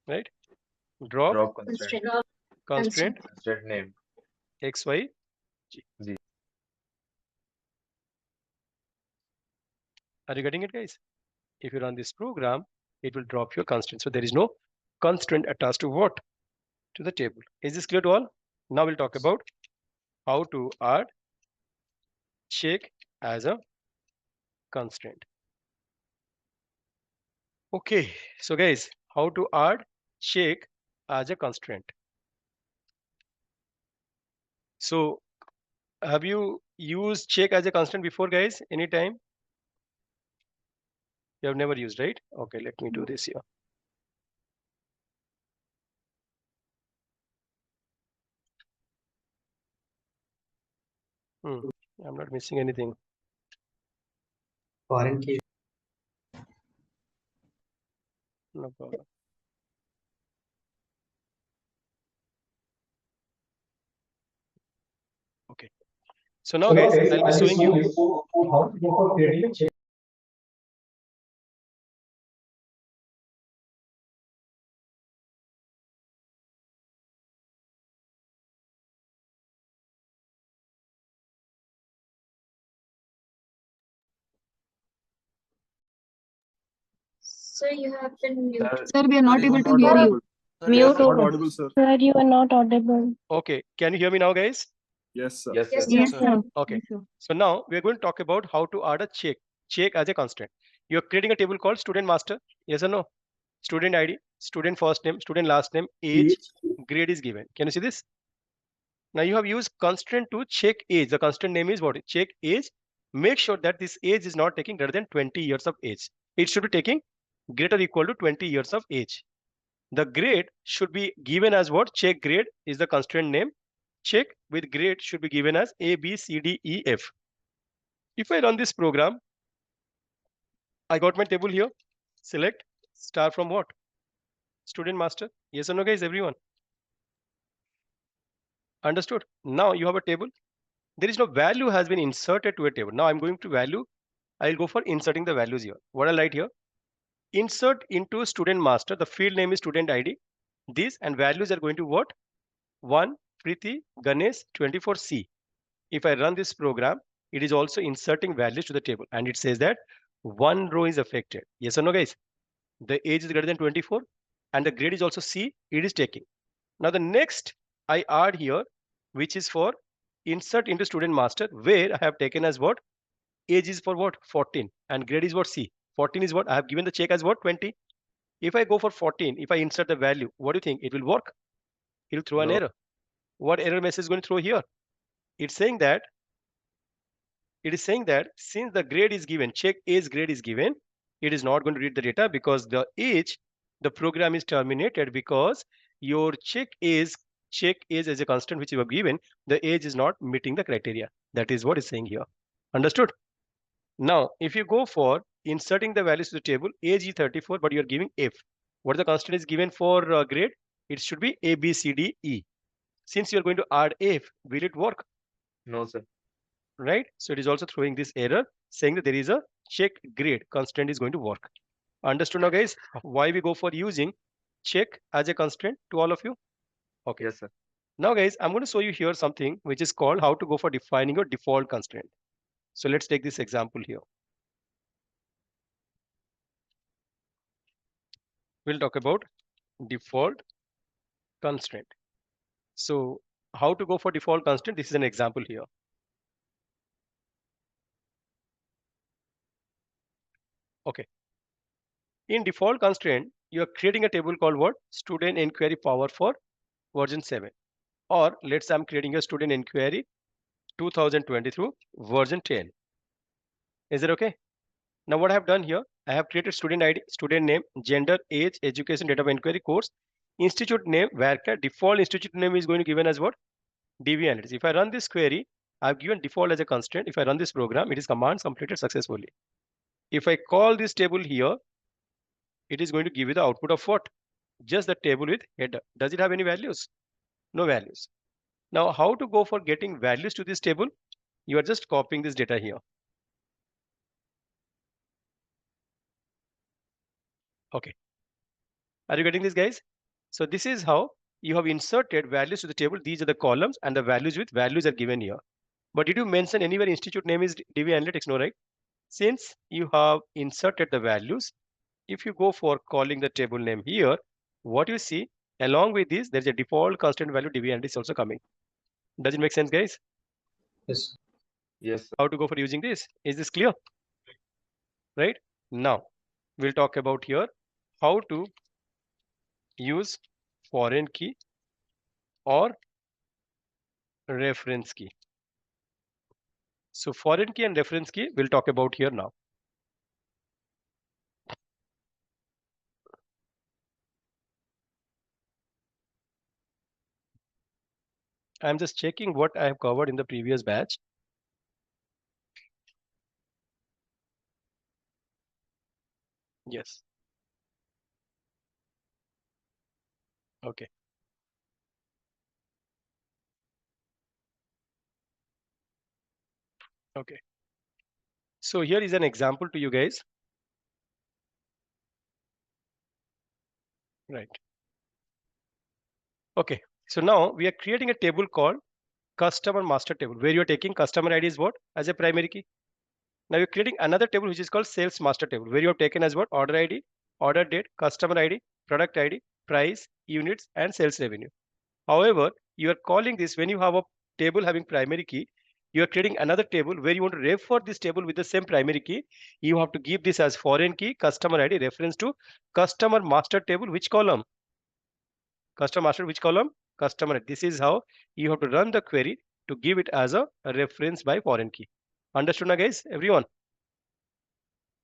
Right? Drop Drop constraint. constraint Constraint name. X, Y, G. Are you getting it, guys? If you run this program, it will drop your constraint. So there is no constraint attached to what? To the table. Is this clear to all? Now we'll talk about how to add check as a constraint. Okay, so guys, how to add check as a constraint? So have you used check as a constraint before, guys? Anytime? You have never used, right? Okay, let me do this here. I'm not missing anything. Foreign key. No problem. Okay. So now, guys, I'll be showing you how to go for creating a check. Sir, you have been mute. Sir, we are not able to hear you. Mute. Not audible, sir. Sir, you are not audible. Okay, can you hear me now, guys? Yes, sir. Yes, sir. Yes, Yes, sir. sir. Okay. Yes, sir. So now we are going to talk about how to add a check as a constant. You're creating a table called student master. Yes or no? Student ID, student first name, student last name, age, grade is given. Can you see this? Now you have used constraint to check age. The constraint name is what? Check age. Make sure that this age is not taking greater than 20 years of age. It should be taking greater or equal to 20 years of age. The grade should be given as what? Check grade is the constraint name. Check with grade should be given as A, B, C, D, E, F. If I run this program, I got my table here. Select star from what? Student master. Yes or no, guys? Everyone. Understood? Now you have a table. There is no value has been inserted to a table. Now I'm going to value. I'll go for inserting the values here. What I'll write here? Insert into student master. The field name is student ID. These and values are going to what? 1, Preeti, Ganesh, 24C. If I run this program, it is also inserting values to the table. And it says that one row is affected. Yes or no, guys? The age is greater than 24 and the grade is also C. It is taking. Now the next I add here, which is for insert into student master, where I have taken as what? Age is for what? 14 and grade is what? C. 14 is what? I have given the check as what? 20. If I go for 14, if I insert the value, what do you think? It will work? It will throw an No. error. What error message is going to throw here? It's saying that since the grade is given, check age grade is given, it is not going to read the data because the age, the program is terminated because your check age as a constant which you have given, the age is not meeting the criteria. That is what it's saying here. Understood? Now, if you go for inserting the values to the table, age is 34, but you're giving F. What the constant is given for grade? It should be A, B, C, D, E. Since you're going to add F, will it work? No, sir. Right? So it is also throwing this error saying that there is a check grade constraint is going to work. Understood now, guys? Why we go for using check as a constraint to all of you? Okay. Yes, sir. Now, guys, I'm going to show you here something which is called how to go for defining your default constraint. So let's take this example here. We'll talk about default constraint. So how to go for default constraint? This is an example here. Okay. In default constraint, you are creating a table called what? Student inquiry power for version 7. Or let's say I'm creating a student inquiry 2020 through version 10. Is it okay? Now what I have done here, I have created student ID, student name, gender, age, education, date of inquiry, course, institute name, varchar. Default institute name is going to be given as what? DB analytics. If I run this query, I've given default as a constraint. If I run this program, it is commands completed successfully. If I call this table here, it is going to give you the output of what? Just the table with header. Does it have any values? No values. Now, how to go for getting values to this table? You are just copying this data here. Okay. Are you getting this, guys? So this is how you have inserted values to the table. These are the columns and the values with values are given here. But did you mention anywhere institute name is DB Analytics? No, right? Since you have inserted the values, if you go for calling the table name here, what you see along with this, there's a default constant value DB Analytics also coming. Does it make sense, guys? Yes. Yes, sir. How to go for using this? Is this clear? Right? Now, we'll talk about here how to use foreign key or reference key. So foreign key and reference key we'll talk about here now. I'm just checking what I have covered in the previous batch. Yes. Okay. Okay. So here is an example to you guys. Right. Okay. So now we are creating a table called customer master table where you're taking customer ID is what? As a primary key. Now you're creating another table which is called sales master table where you have taken as what? Order ID order date, customer ID, product ID, price, units, and sales revenue. However, you are calling this when you have a table having primary key, you are creating another table where you want to refer this table with the same primary key. You have to give this as foreign key, customer ID, reference to customer master table, which column? Customer master, which column? Customer. This is how you have to run the query to give it as a reference by foreign key. Understood now, guys? Everyone?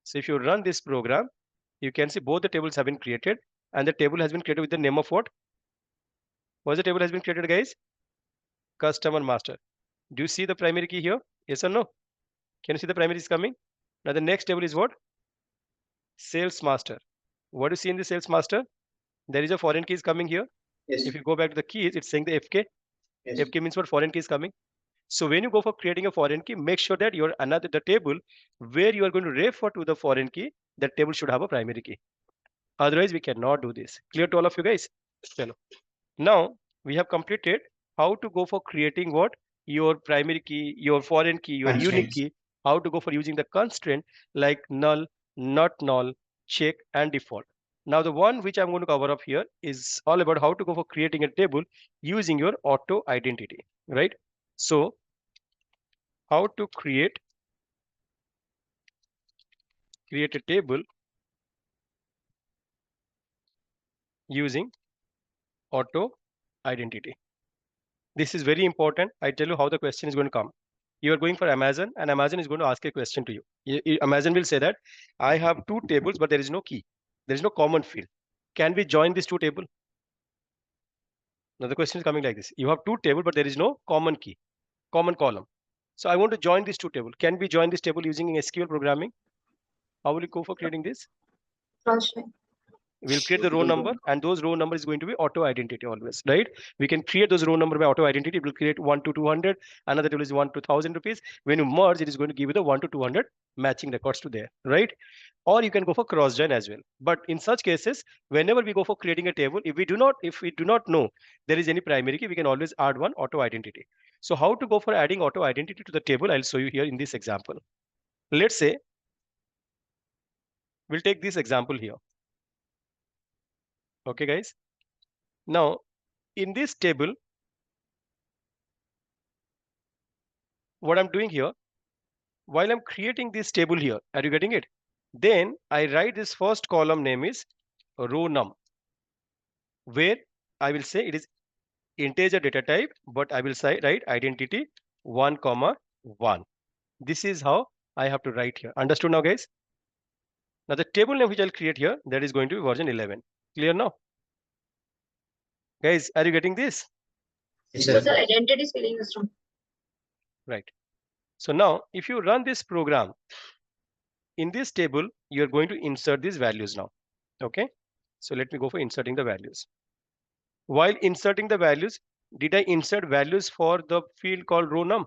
So if you run this program, you can see both the tables have been created, and the table has been created with the name of what? What the table has been created, guys? Customer master. Do you see the primary key here? Yes or no? Can you see the primary is coming? Now the next table is what? Sales master. What do you see in the sales master? There is a foreign key is coming here. Yes. If you go back to the keys, it's saying the FK. Yes. FK means what? Foreign key is coming. So when you go for creating a foreign key, make sure that your the table where you are going to refer to the foreign key, that table should have a primary key. Otherwise, we cannot do this. Clear to all of you guys? Chalo. Now we have completed how to go for creating what? Your primary key, your foreign key, your unique Constraints. key, how to go for using the constraint like null, not null, check, and default. Now the one which I'm going to cover up here is all about how to go for creating a table using your auto identity, right? So how to create a table using auto identity. This is very important. I tell you how the question is going to come. You are going for Amazon, and Amazon is going to ask a question to you. Amazon will say that I have two tables, but there is no key. There is no common field. Can we join these two tables? Now the question is coming like this. You have two tables, but there is no common key, common column. So I want to join these two tables. Can we join this table using SQL programming? How will you go for creating this? We'll create the row number, and those row number is going to be auto identity always, right? We can create those row number by auto identity. It will create 1 to 200. Another table is 1 to 1000 rupees. When you merge, it is going to give you the 1 to 200 matching records to there, right? Or you can go for cross join as well. But in such cases, whenever we go for creating a table, if we do not know there is any primary key, we can always add one auto identity. So how to go for adding auto identity to the table? I'll show you here in this example. Let's say we'll take this example here. Okay, guys. Now, in this table, what I'm doing here, while I'm creating this table here, are you getting it? Then I write this first column name is row num, where I will say it is integer data type, but I will say write identity 1, 1. This is how I have to write here. Understood now, guys? Now the table name which I'll create here, that is going to be version 11. Clear now? Guys, are you getting this? Yes, So sir. the identity spelling is wrong. Right. So now if you run this program, in this table, you're going to insert these values now. Okay. So let me go for inserting the values. While inserting the values, did I insert values for the field called row num?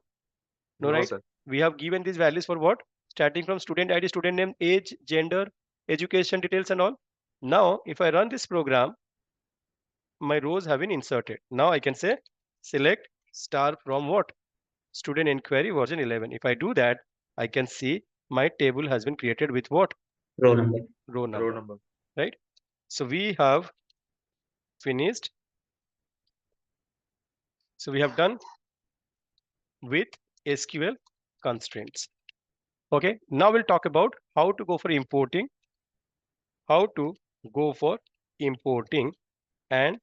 No, right? sir. We have given these values for what? Starting from student ID, student name, age, gender, education details and all. Now, if I run this program, my rows have been inserted. Now I can say select star from what? Student inquiry version 11. If I do that, I can see my table has been created with what? Row number. Row number. Row number. Right? So we have finished. So we have done with SQL constraints. Okay, now we'll talk about how to go for importing, and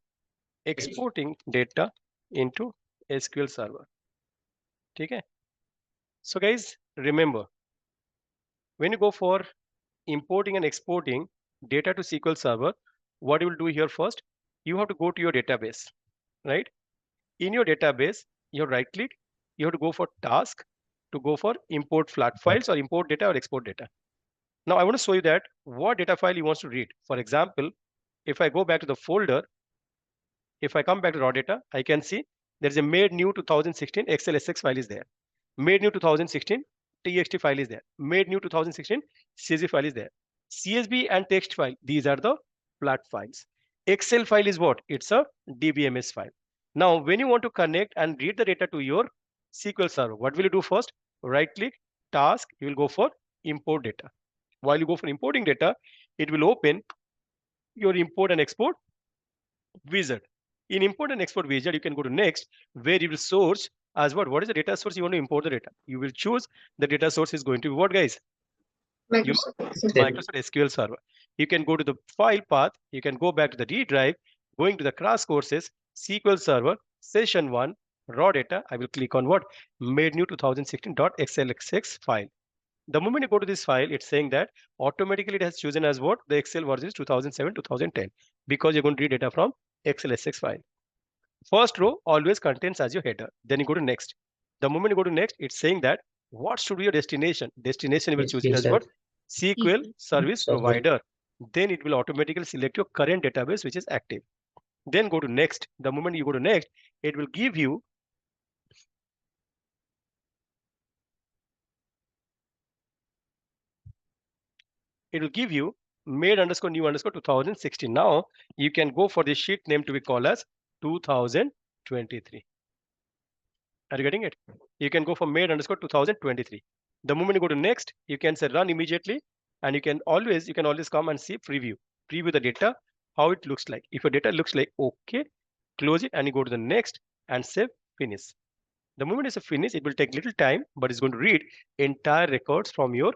exporting data into SQL Server. Okay. So guys, remember, when you go for importing and exporting data to SQL Server, what you will do here first, you have to go to your database, right? In your database, you right click, you have to go for task to go for import flat files or import data or export data. Now I want to show you that what data file you want to read. For example, if I go back to the folder, if I come back to raw data, I can see there is a made new 2016 Excel SX file is there. Made new 2016 TXT file is there. Made new 2016 CSV file is there. CSV and text file, these are the flat files. Excel file is what? It's a DBMS file. Now, when you want to connect and read the data to your SQL Server, what will you do first? Right click, task, you will go for import data. While you go for importing data, it will open your import and export wizard. In import and export wizard, you can go to next, where you will source as what? What is the data source you want to import the data? You will choose the data source is going to be what, guys? Microsoft SQL Server. You can go to the file path. You can go back to the D drive, going to the class courses, SQL Server, session 1, raw data. I will click on what? Made new 2016.xlsx file. The moment you go to this file, it's saying that automatically it has chosen as what? The Excel version is 2007, 2010, because you're going to read data from XLSX file. First row always contains as your header. Then you go to next. The moment you go to next, it's saying that what should be your destination? Destination will choose it as what? SQL service provider. Then it will automatically select your current database which is active. Then go to next. The moment you go to next, it will give you made underscore new underscore 2016. Now you can go for the sheet name to be called as 2023. Are you getting it? You can go for made underscore 2023. The moment you go to next, you can say run immediately, and you can always come and see preview the data, how it looks like. If your data looks like okay, close it and you go to the next and save finish. The moment it's a finish, it will take little time, but it's going to read entire records from your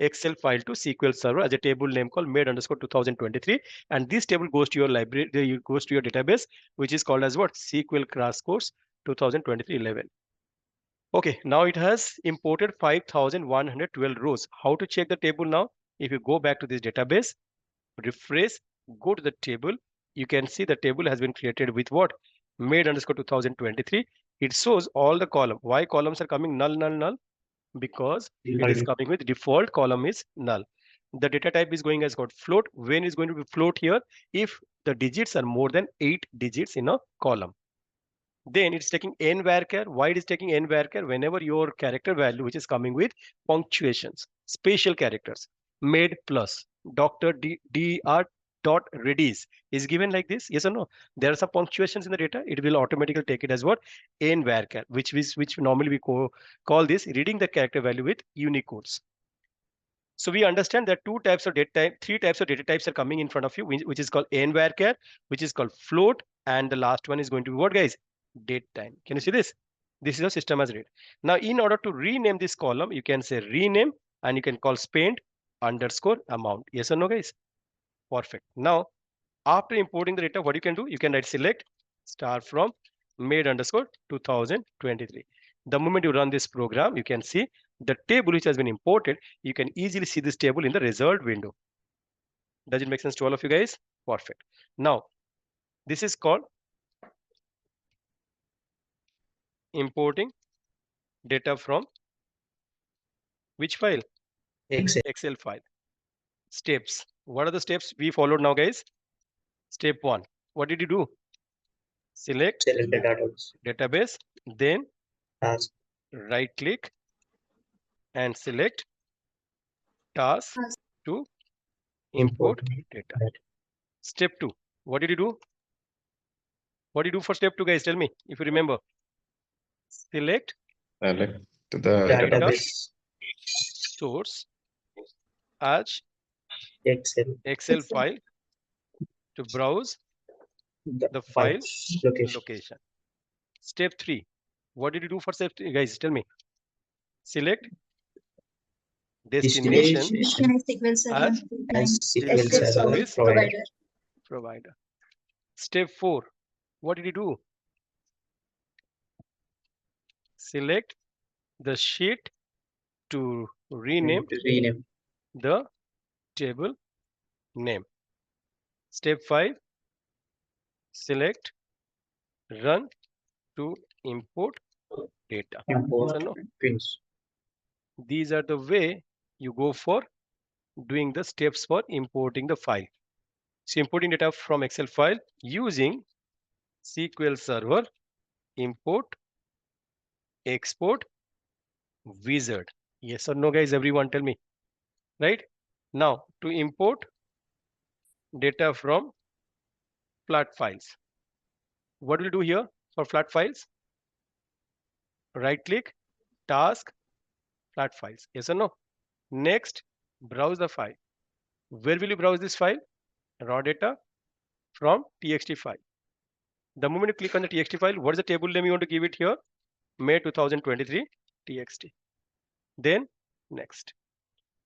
Excel file to SQL Server as a table name called made underscore 2023, and this table goes to your library, goes to your database, which is called as what? SQL Crash Course 2023-11. Okay, now it has imported 5,112 rows. How to check the table now? If you go back to this database, refresh, go to the table, you can see the table has been created with what? Made underscore 2023. It shows all the column. Why columns are coming null, null, null? Because it is coming with default column is null. The data type is going as got float. When is going to be float here? If the digits are more than 8 digits in a column. Then it's taking n varchar. Why it is taking n varchar? Whenever your character value, which is coming with punctuations, special characters, made plus, Dr. Dr. dot redis is given like this, yes or no? There are some punctuations in the data. It will automatically take it as what? N varchar, which normally we call this reading the character value with Unicodes. So we understand that three types of data types are coming in front of you, which is called n varchar, which is called float, and the last one is going to be what, guys? Date time. Can you see this? This is a system as read. Now, in order to rename this column, you can say rename and you can call spend underscore amount. Yes or no, guys? Perfect. Now, after importing the data, what you can do? You can write select star from made underscore 2023. The moment you run this program, you can see the table which has been imported. You can easily see this table in the result window. Does it make sense to all of you guys? Perfect. Now, this is called importing data from which file? Excel file. Steps. What are the steps we followed now, guys? Step 1. What did you do? Select database, then right click and select task to import data. Step 2. What did you do? What did you do for step 2, guys? Tell me if you remember. Select the database source as Excel file to browse the file location. Step 3. What did you do for step 3, guys? Tell me. Select destination as SQL service provider. Step 4. What did you do? Select the sheet to rename the table name. Step 5. Select run to import data. So these are the way you go for doing the steps for importing the file. So importing data from Excel file using SQL Server import export wizard. Yes or no, guys? Everyone tell me. Right? Now to import data from flat files. What will you do here for flat files? Right click, task, flat files. Yes or no? Next, browse the file. Where will you browse this file? raw data from txt file. The moment you click on the txt file, what is the table name you want to give it here? May 2023 txt. Then next.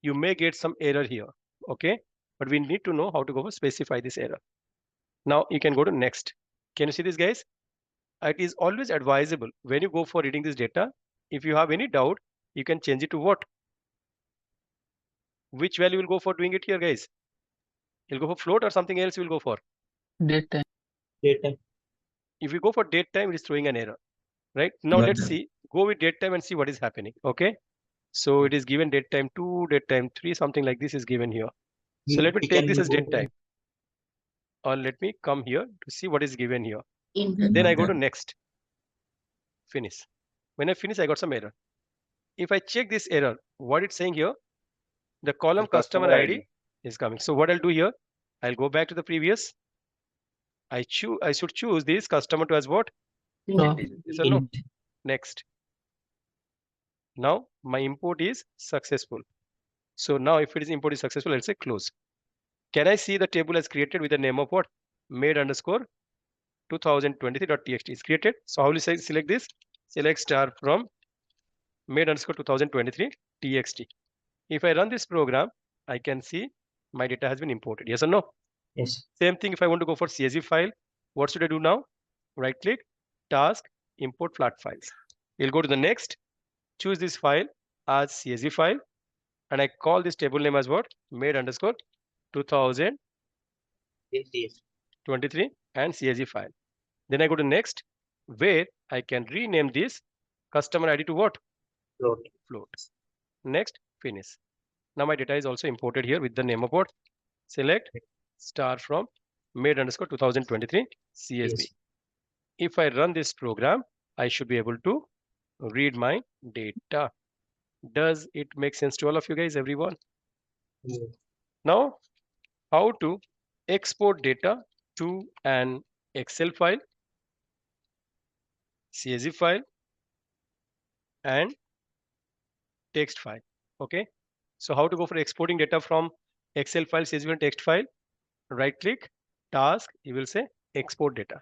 You may get some error here, okay? But we need to know how to go for specify this error. Now you can go to next. Can you see this, guys? It is always advisable when you go for reading this data, if you have any doubt, you can change it to what? Which value will go for doing it here, guys? You'll go for float or something else you will go for? Date time. Data. If you go for date time, it is throwing an error, right? Now Yeah. let's see, go with date time and see what is happening, okay? So it is given date time 2, date time 3, something like this is given here. So let me We take can this as go date time. Or let me come here to see what is given here. in Then I go to the- next. Finish. When I finish, I got some error. If I check this error, what it's saying here, the column The customer customer ID is coming. So what I'll do here, I'll go back to the previous. I should choose this customer to as what? Yes or no? in- Next. Now my import is successful. So now if it is import is successful, I'll say close. Can I see the table as created with the name of what? Made underscore 2023.txt is created. So how will you say select this? Select star from made underscore 2023 txt. If I run this program, I can see my data has been imported. Yes or no? Yes. Same thing if I want to go for CSV file. What should I do now? Right click, task, import flat files. We'll go to the next, choose this file as CSV file, and I call this table name as what? Made underscore 2023 and CSV file. Then I go to next, where I can rename this customer ID to what? Float. Next, finish. Now my data is also imported here with the name of what? Select star from made underscore 2023 CSV. Yes. If I run this program, I should be able to read my data. Does it make sense to all of you guys, everyone? Yeah. Now, how to export data to an Excel file, CSV file, and text file. Okay. So how to go for exporting data from Excel file, CSV, and text file? Right click, task, you will say export data.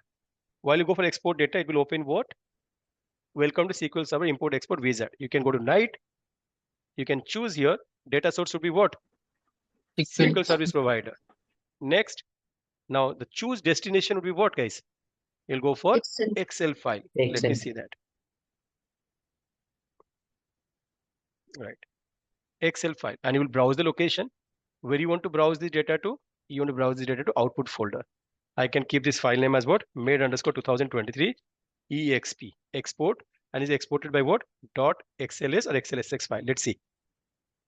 While you go for export data, it will open what? Welcome to SQL Server Import Export Wizard. You can go to night. You can choose here. Data source should be what? SQL Service Provider. Next, now the choose destination would be what, guys? You'll go for Excel file. Let me see that. Right. Excel file. And you will browse the location. Where you want to browse the data to? You want to browse the data to output folder. I can keep this file name as what? Made underscore 2023 exp export, and is exported by what? .xls or xlsx file. Let's see.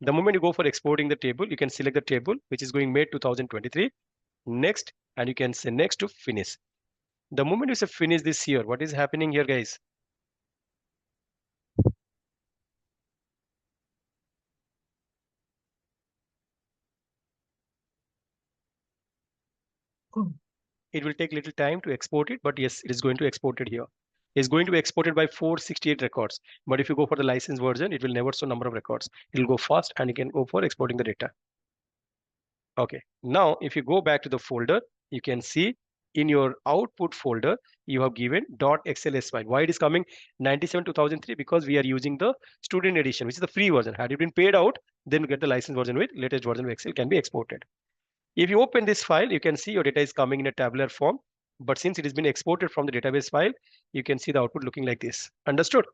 The moment you go for exporting the table, you can select the table which is going made 2023. Next, and you can say next to finish. The moment you say finish this here, what is happening here, guys? It will take little time to export it, but yes, it is going to export it here. It's going to be exported by 468 records. But if you go for the license version, it will never show number of records. It will go fast and you can go for exporting the data. Okay, now if you go back to the folder, you can see in your output folder, you have given .xls file. Why it is coming 97 2003? Because we are using the student edition, which is the free version. Had you been paid out, then you get the license version with latest version of Excel can be exported. If you open this file, you can see your data is coming in a tabular form. But since it has been exported from the database file, you can see the output looking like this. Understood?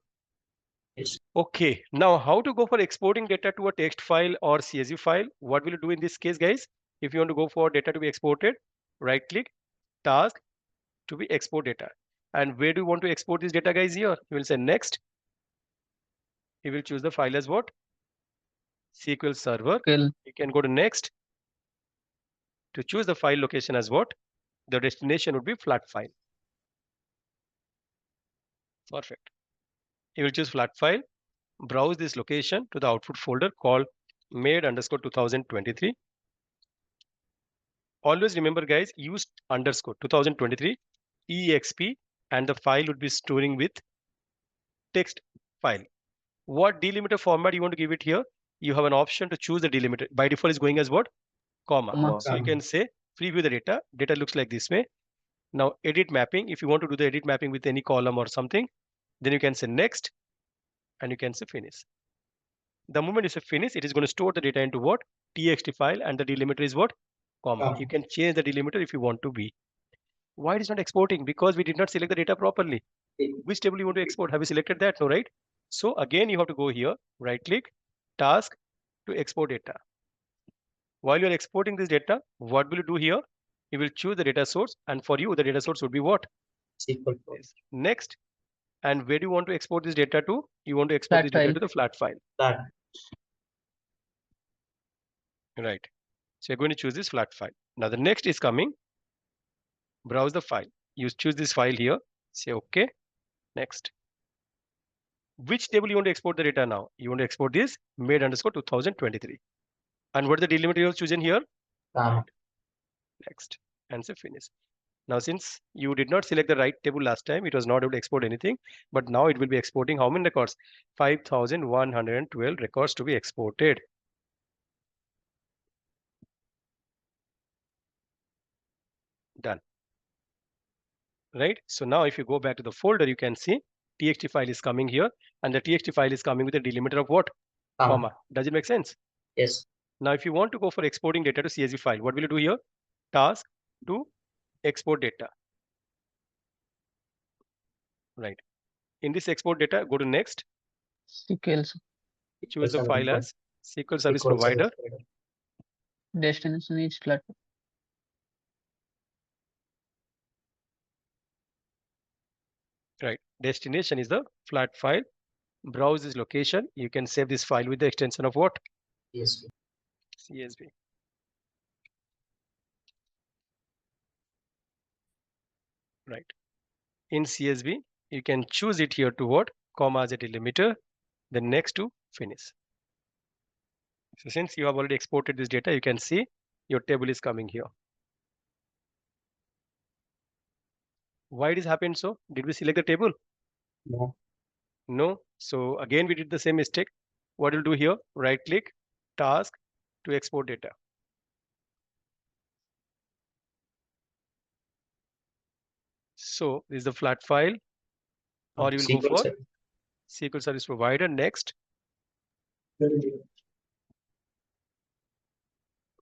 Yes. Okay, now how to go for exporting data to a text file or CSV file? What will you do in this case, guys? If you want to go for data to be exported, right click, task, to be export data. And where do you want to export this data, guys? Here, you will say next. You will choose the file as what? SQL Server. You can go to next. To choose the file location as what? The destination would be flat file. Perfect. You will choose flat file. Browse this location to the output folder called made underscore 2023. Always remember, guys, use underscore 2023 exp, and the file would be storing with text file. What delimiter format you want to give it here? You have an option to choose the delimiter. By default is going as what? Comma. So you can say preview the data. Data looks like this way. Now edit mapping. If you want to do the edit mapping with any column or something, then you can say next and you can say finish. The moment you say finish, it is going to store the data into what? TXT file, and the delimiter is what? Comma. You can change the delimiter if you want to be. Why it is not exporting? Because we did not select the data properly. Which table you want to export? Have you selected that? No, right? So again, you have to go here, right click, task to export data. While you're exporting this data, what will you do here? You will choose the data source, and for you, the data source would be what? SQL. Next. And where do you want to export this data to? You want to export this data to the flat file. Flat. Right. So you're going to choose this flat file. Now the next is coming. Browse the file. You choose this file here. Say OK. Next. Which table you want to export the data now? You want to export this made underscore 2023. And what is the delimiter you have chosen here? Next. And say finish. Now, since you did not select the right table last time, it was not able to export anything. But now it will be exporting how many records? 5,112 records to be exported. Done. Right? So now if you go back to the folder, you can see txt file is coming here, and the txt file is coming with a delimiter of what? Comma. Does it make sense? Yes. Now, if you want to go for exporting data to CSV file, what will you do here? Task to export data. Right. In this export data, go to next. SQL Choose the file as SQL Service Provider. destination is platform. Right. Destination is the flat file. Browse this location. You can save this file with the extension of what? Yes. CSV. Right. In CSV, you can choose it here to what? Comma as a delimiter. Then next to finish. So since you have already exported this data, you can see your table is coming here. Why it is happened so? Did we select the table? No. No. So again, we did the same mistake. What we'll do here, right click, task to export data. So this is the flat file, or you will go for SQL Service Provider. Next.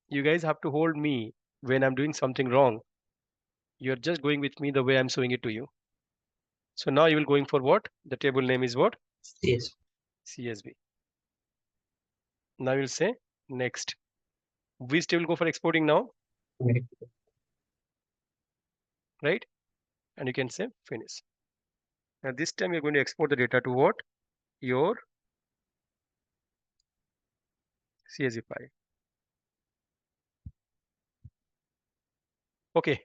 You guys have to hold me when I'm doing something wrong. You're just going with me the way I'm showing it to you. So now you will going for what? The table name is what? Yes. CSV. Now you'll say next. Which table go for exporting now? Right? And you can say finish. Now this time you're going to export the data to what? Your CSV file. Okay.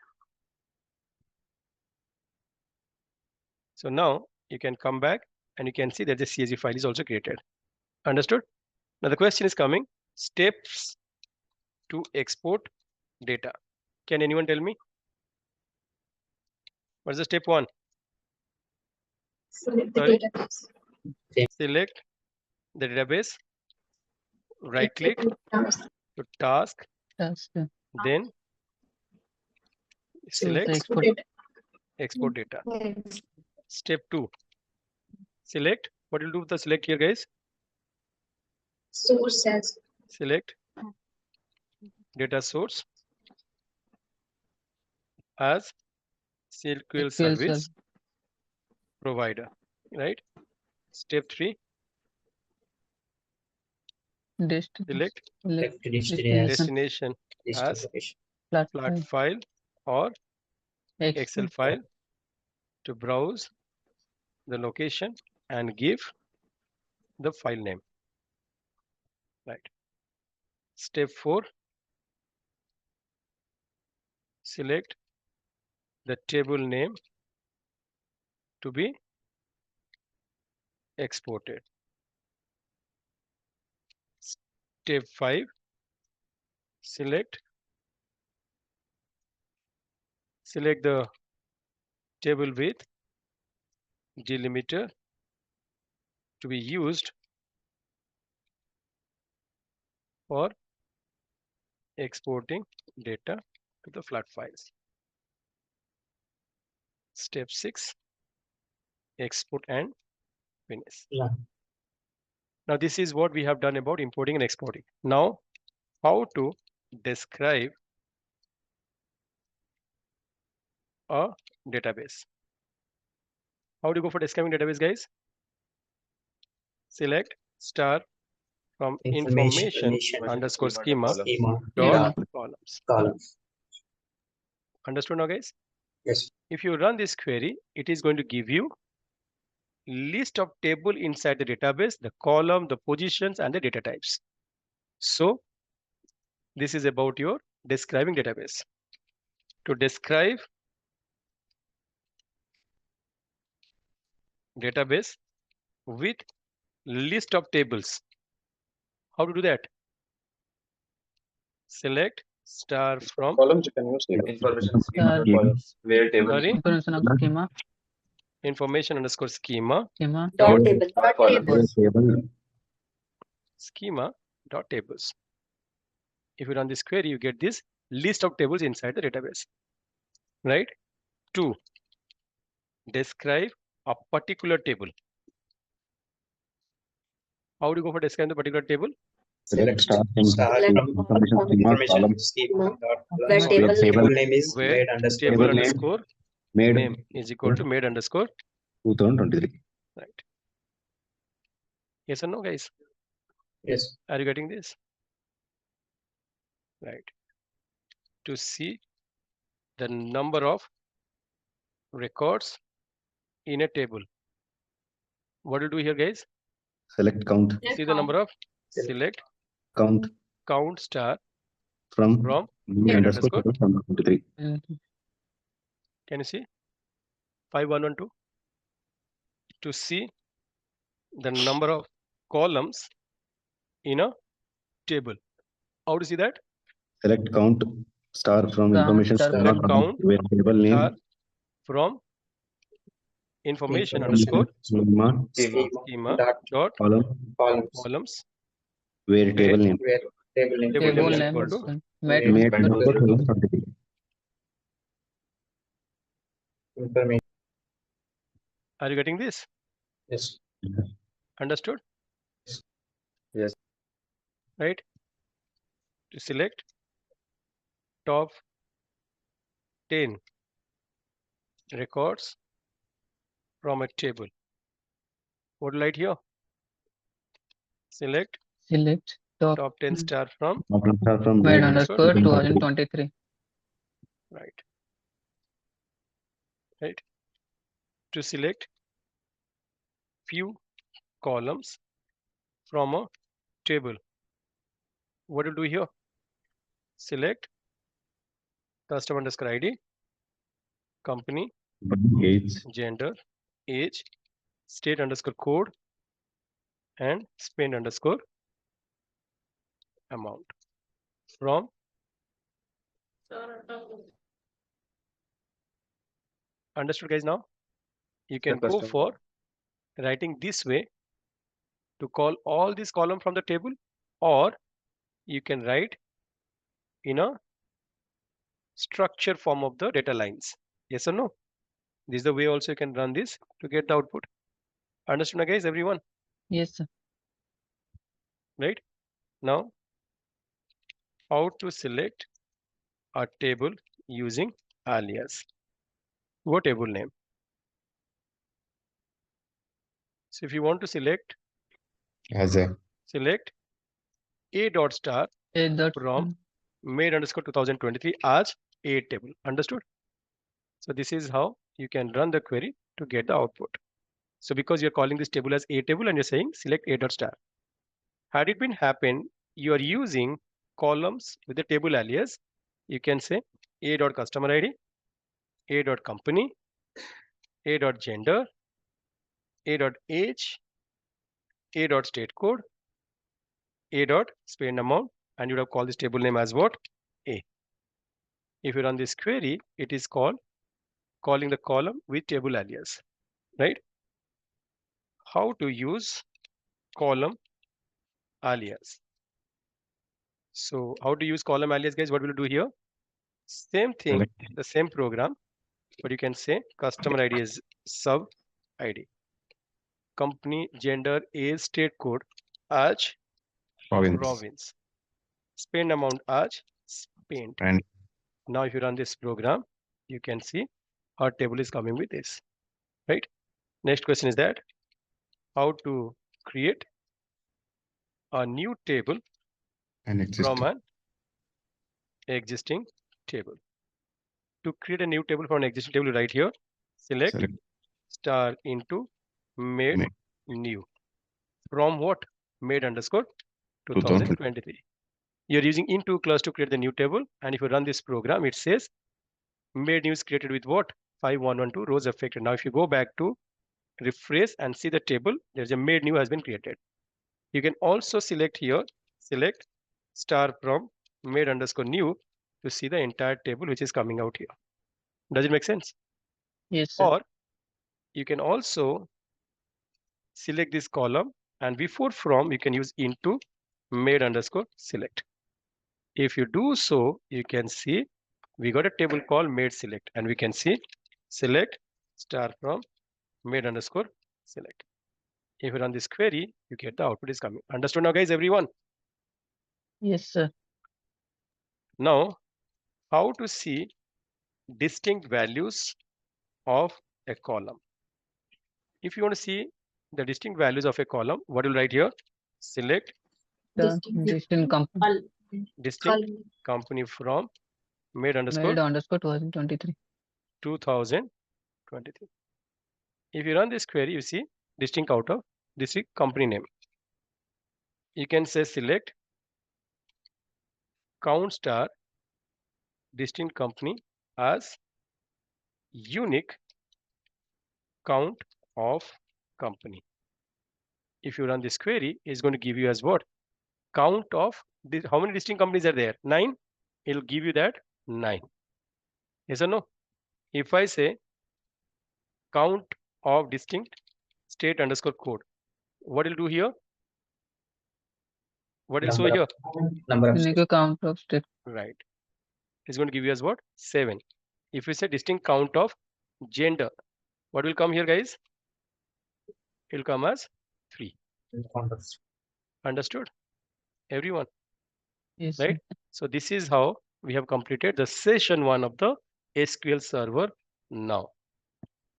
So now you can come back and you can see that the CSV file is also created. Understood? Now the question is coming. Steps to export data. Can anyone tell me? What is the step 1? Select the Sorry? database. Select the database. Right click to task. Then select export data. Step 2. Select. What will do with the select here, guys? Source as Select data source as SQL Service Provider. Right? Step 3. Select destination as flat file or Excel file to browse the location and give the file name. Right. Step 4. Select the table name to be exported. Step 5. Select the table with delimiter to be used for exporting data to the flat files. Step 6, export and finish. Yeah. Now this is what we have done about importing and exporting. Now how to describe a database. How do you go for describing database, guys? Select star from information underscore schema dot columns. Understood now, guys? Yes. If you run this query, it is going to give you list of table inside the database, the column, the positions, and the data types. So this is about your describing database. To describe database with list of tables, how to do that? Select star from Columns you can use table. Information schema columns where table sorry, Information of schema. information underscore schema Dot table. columns. schema dot tables. If you run this query, you get this list of tables inside the database, right? To describe a particular table. How do you go for describing the particular table? Select star from information schema column Where table name is Where made underscore table name. underscore made name is equal to made underscore 2023. right. Yes or no, guys? Yes. Are you getting this? Right. To see the number of records in a table. What do you do here, guys? Select count. See the number of select Count count star from from made underscore 2023. can you see 5112 to see the number of columns in a table. How to see that? Select count star from Star, information star schema from column count where table name star from information underscore schema schema dot columns where table name table Table name is name equal is to made made underscore underscore 2023. are you getting this? Yes. Understood? Yes. Right? To select top 10 records from a table. What light here? Select select top top 10 star from Star from made made underscore 2023. right. Right. To select few columns from a table. What do you do here? Select customer underscore ID, company, age gender, age, state underscore code, and spend underscore amount from understood, guys? Now you can go customer. for writing this way to call all these columns from the table, or you can write in a structure form of the data lines. Yes or no? This is the way also you can run this to get the output. Understood now, guys, everyone? Yes, sir. Right? Now, how to select a table using alias? What table name? So if you want to select as a select a dot star A dot from made underscore 2023 as a table. Understood? So this is how you can run the query to get the output. So because you're calling this table as a table and you're saying select a dot star. Had it been happened, you are using columns with the table alias, you can say a dot customer ID, a dot company, a dot gender, a dot age, a dot state code, a dot spend amount, and you would have called this table name as what? A. If you run this query, it is called calling the column with table alias, right? How to use column alias? So how to use column alias, guys? What will you do here? Same thing, Select. the same program, but you can say customer ID is sub ID. Company, gender, age, state code as Province. province. Spend amount as spent. And Now if you run this program, you can see our table is coming with this, right? Next question is that how to create a new table an from existing. an existing table. To create a new table from an existing table, right here, select Select. star into made Made. new. From what? Made underscore 2020. 2023. You're using into class to create the new table. And if you run this program, it says made new is created with what? 5112 rows affected. Now, if you go back to refresh and see the table, there's a made new has been created. You can also select here, select star from made underscore new to see the entire table which is coming out here. Does it make sense? Yes, sir. Or you can also select this column and before from you can use into made underscore select. If you do so, you can see we got a table called made select and we can see select star from made underscore select. If you run this query, you get the output is coming. Understood now, guys, everyone? Yes, sir. Now, how to see distinct values of a column? If you want to see the distinct values of a column, what will write here? Select The distinct company. distinct company from made underscore Made underscore 2023. 2023. If you run this query, you see distinct out of distinct company name. You can say select count star distinct company as unique count of company. If you run this query, it's going to give you as what? Count of this, how many distinct companies are there? 9. It'll give you that 9. Yes or no? If I say count of distinct state underscore code, what it'll do here? What it'll show here? Number of Unique count of state. Right. It's going to give you as what? 7. If we say distinct count of gender, what will come here, guys? It will come as 3. Understood? Everyone? Yes, Right? sir. So this is how we have completed the session 1 of the SQL Server now.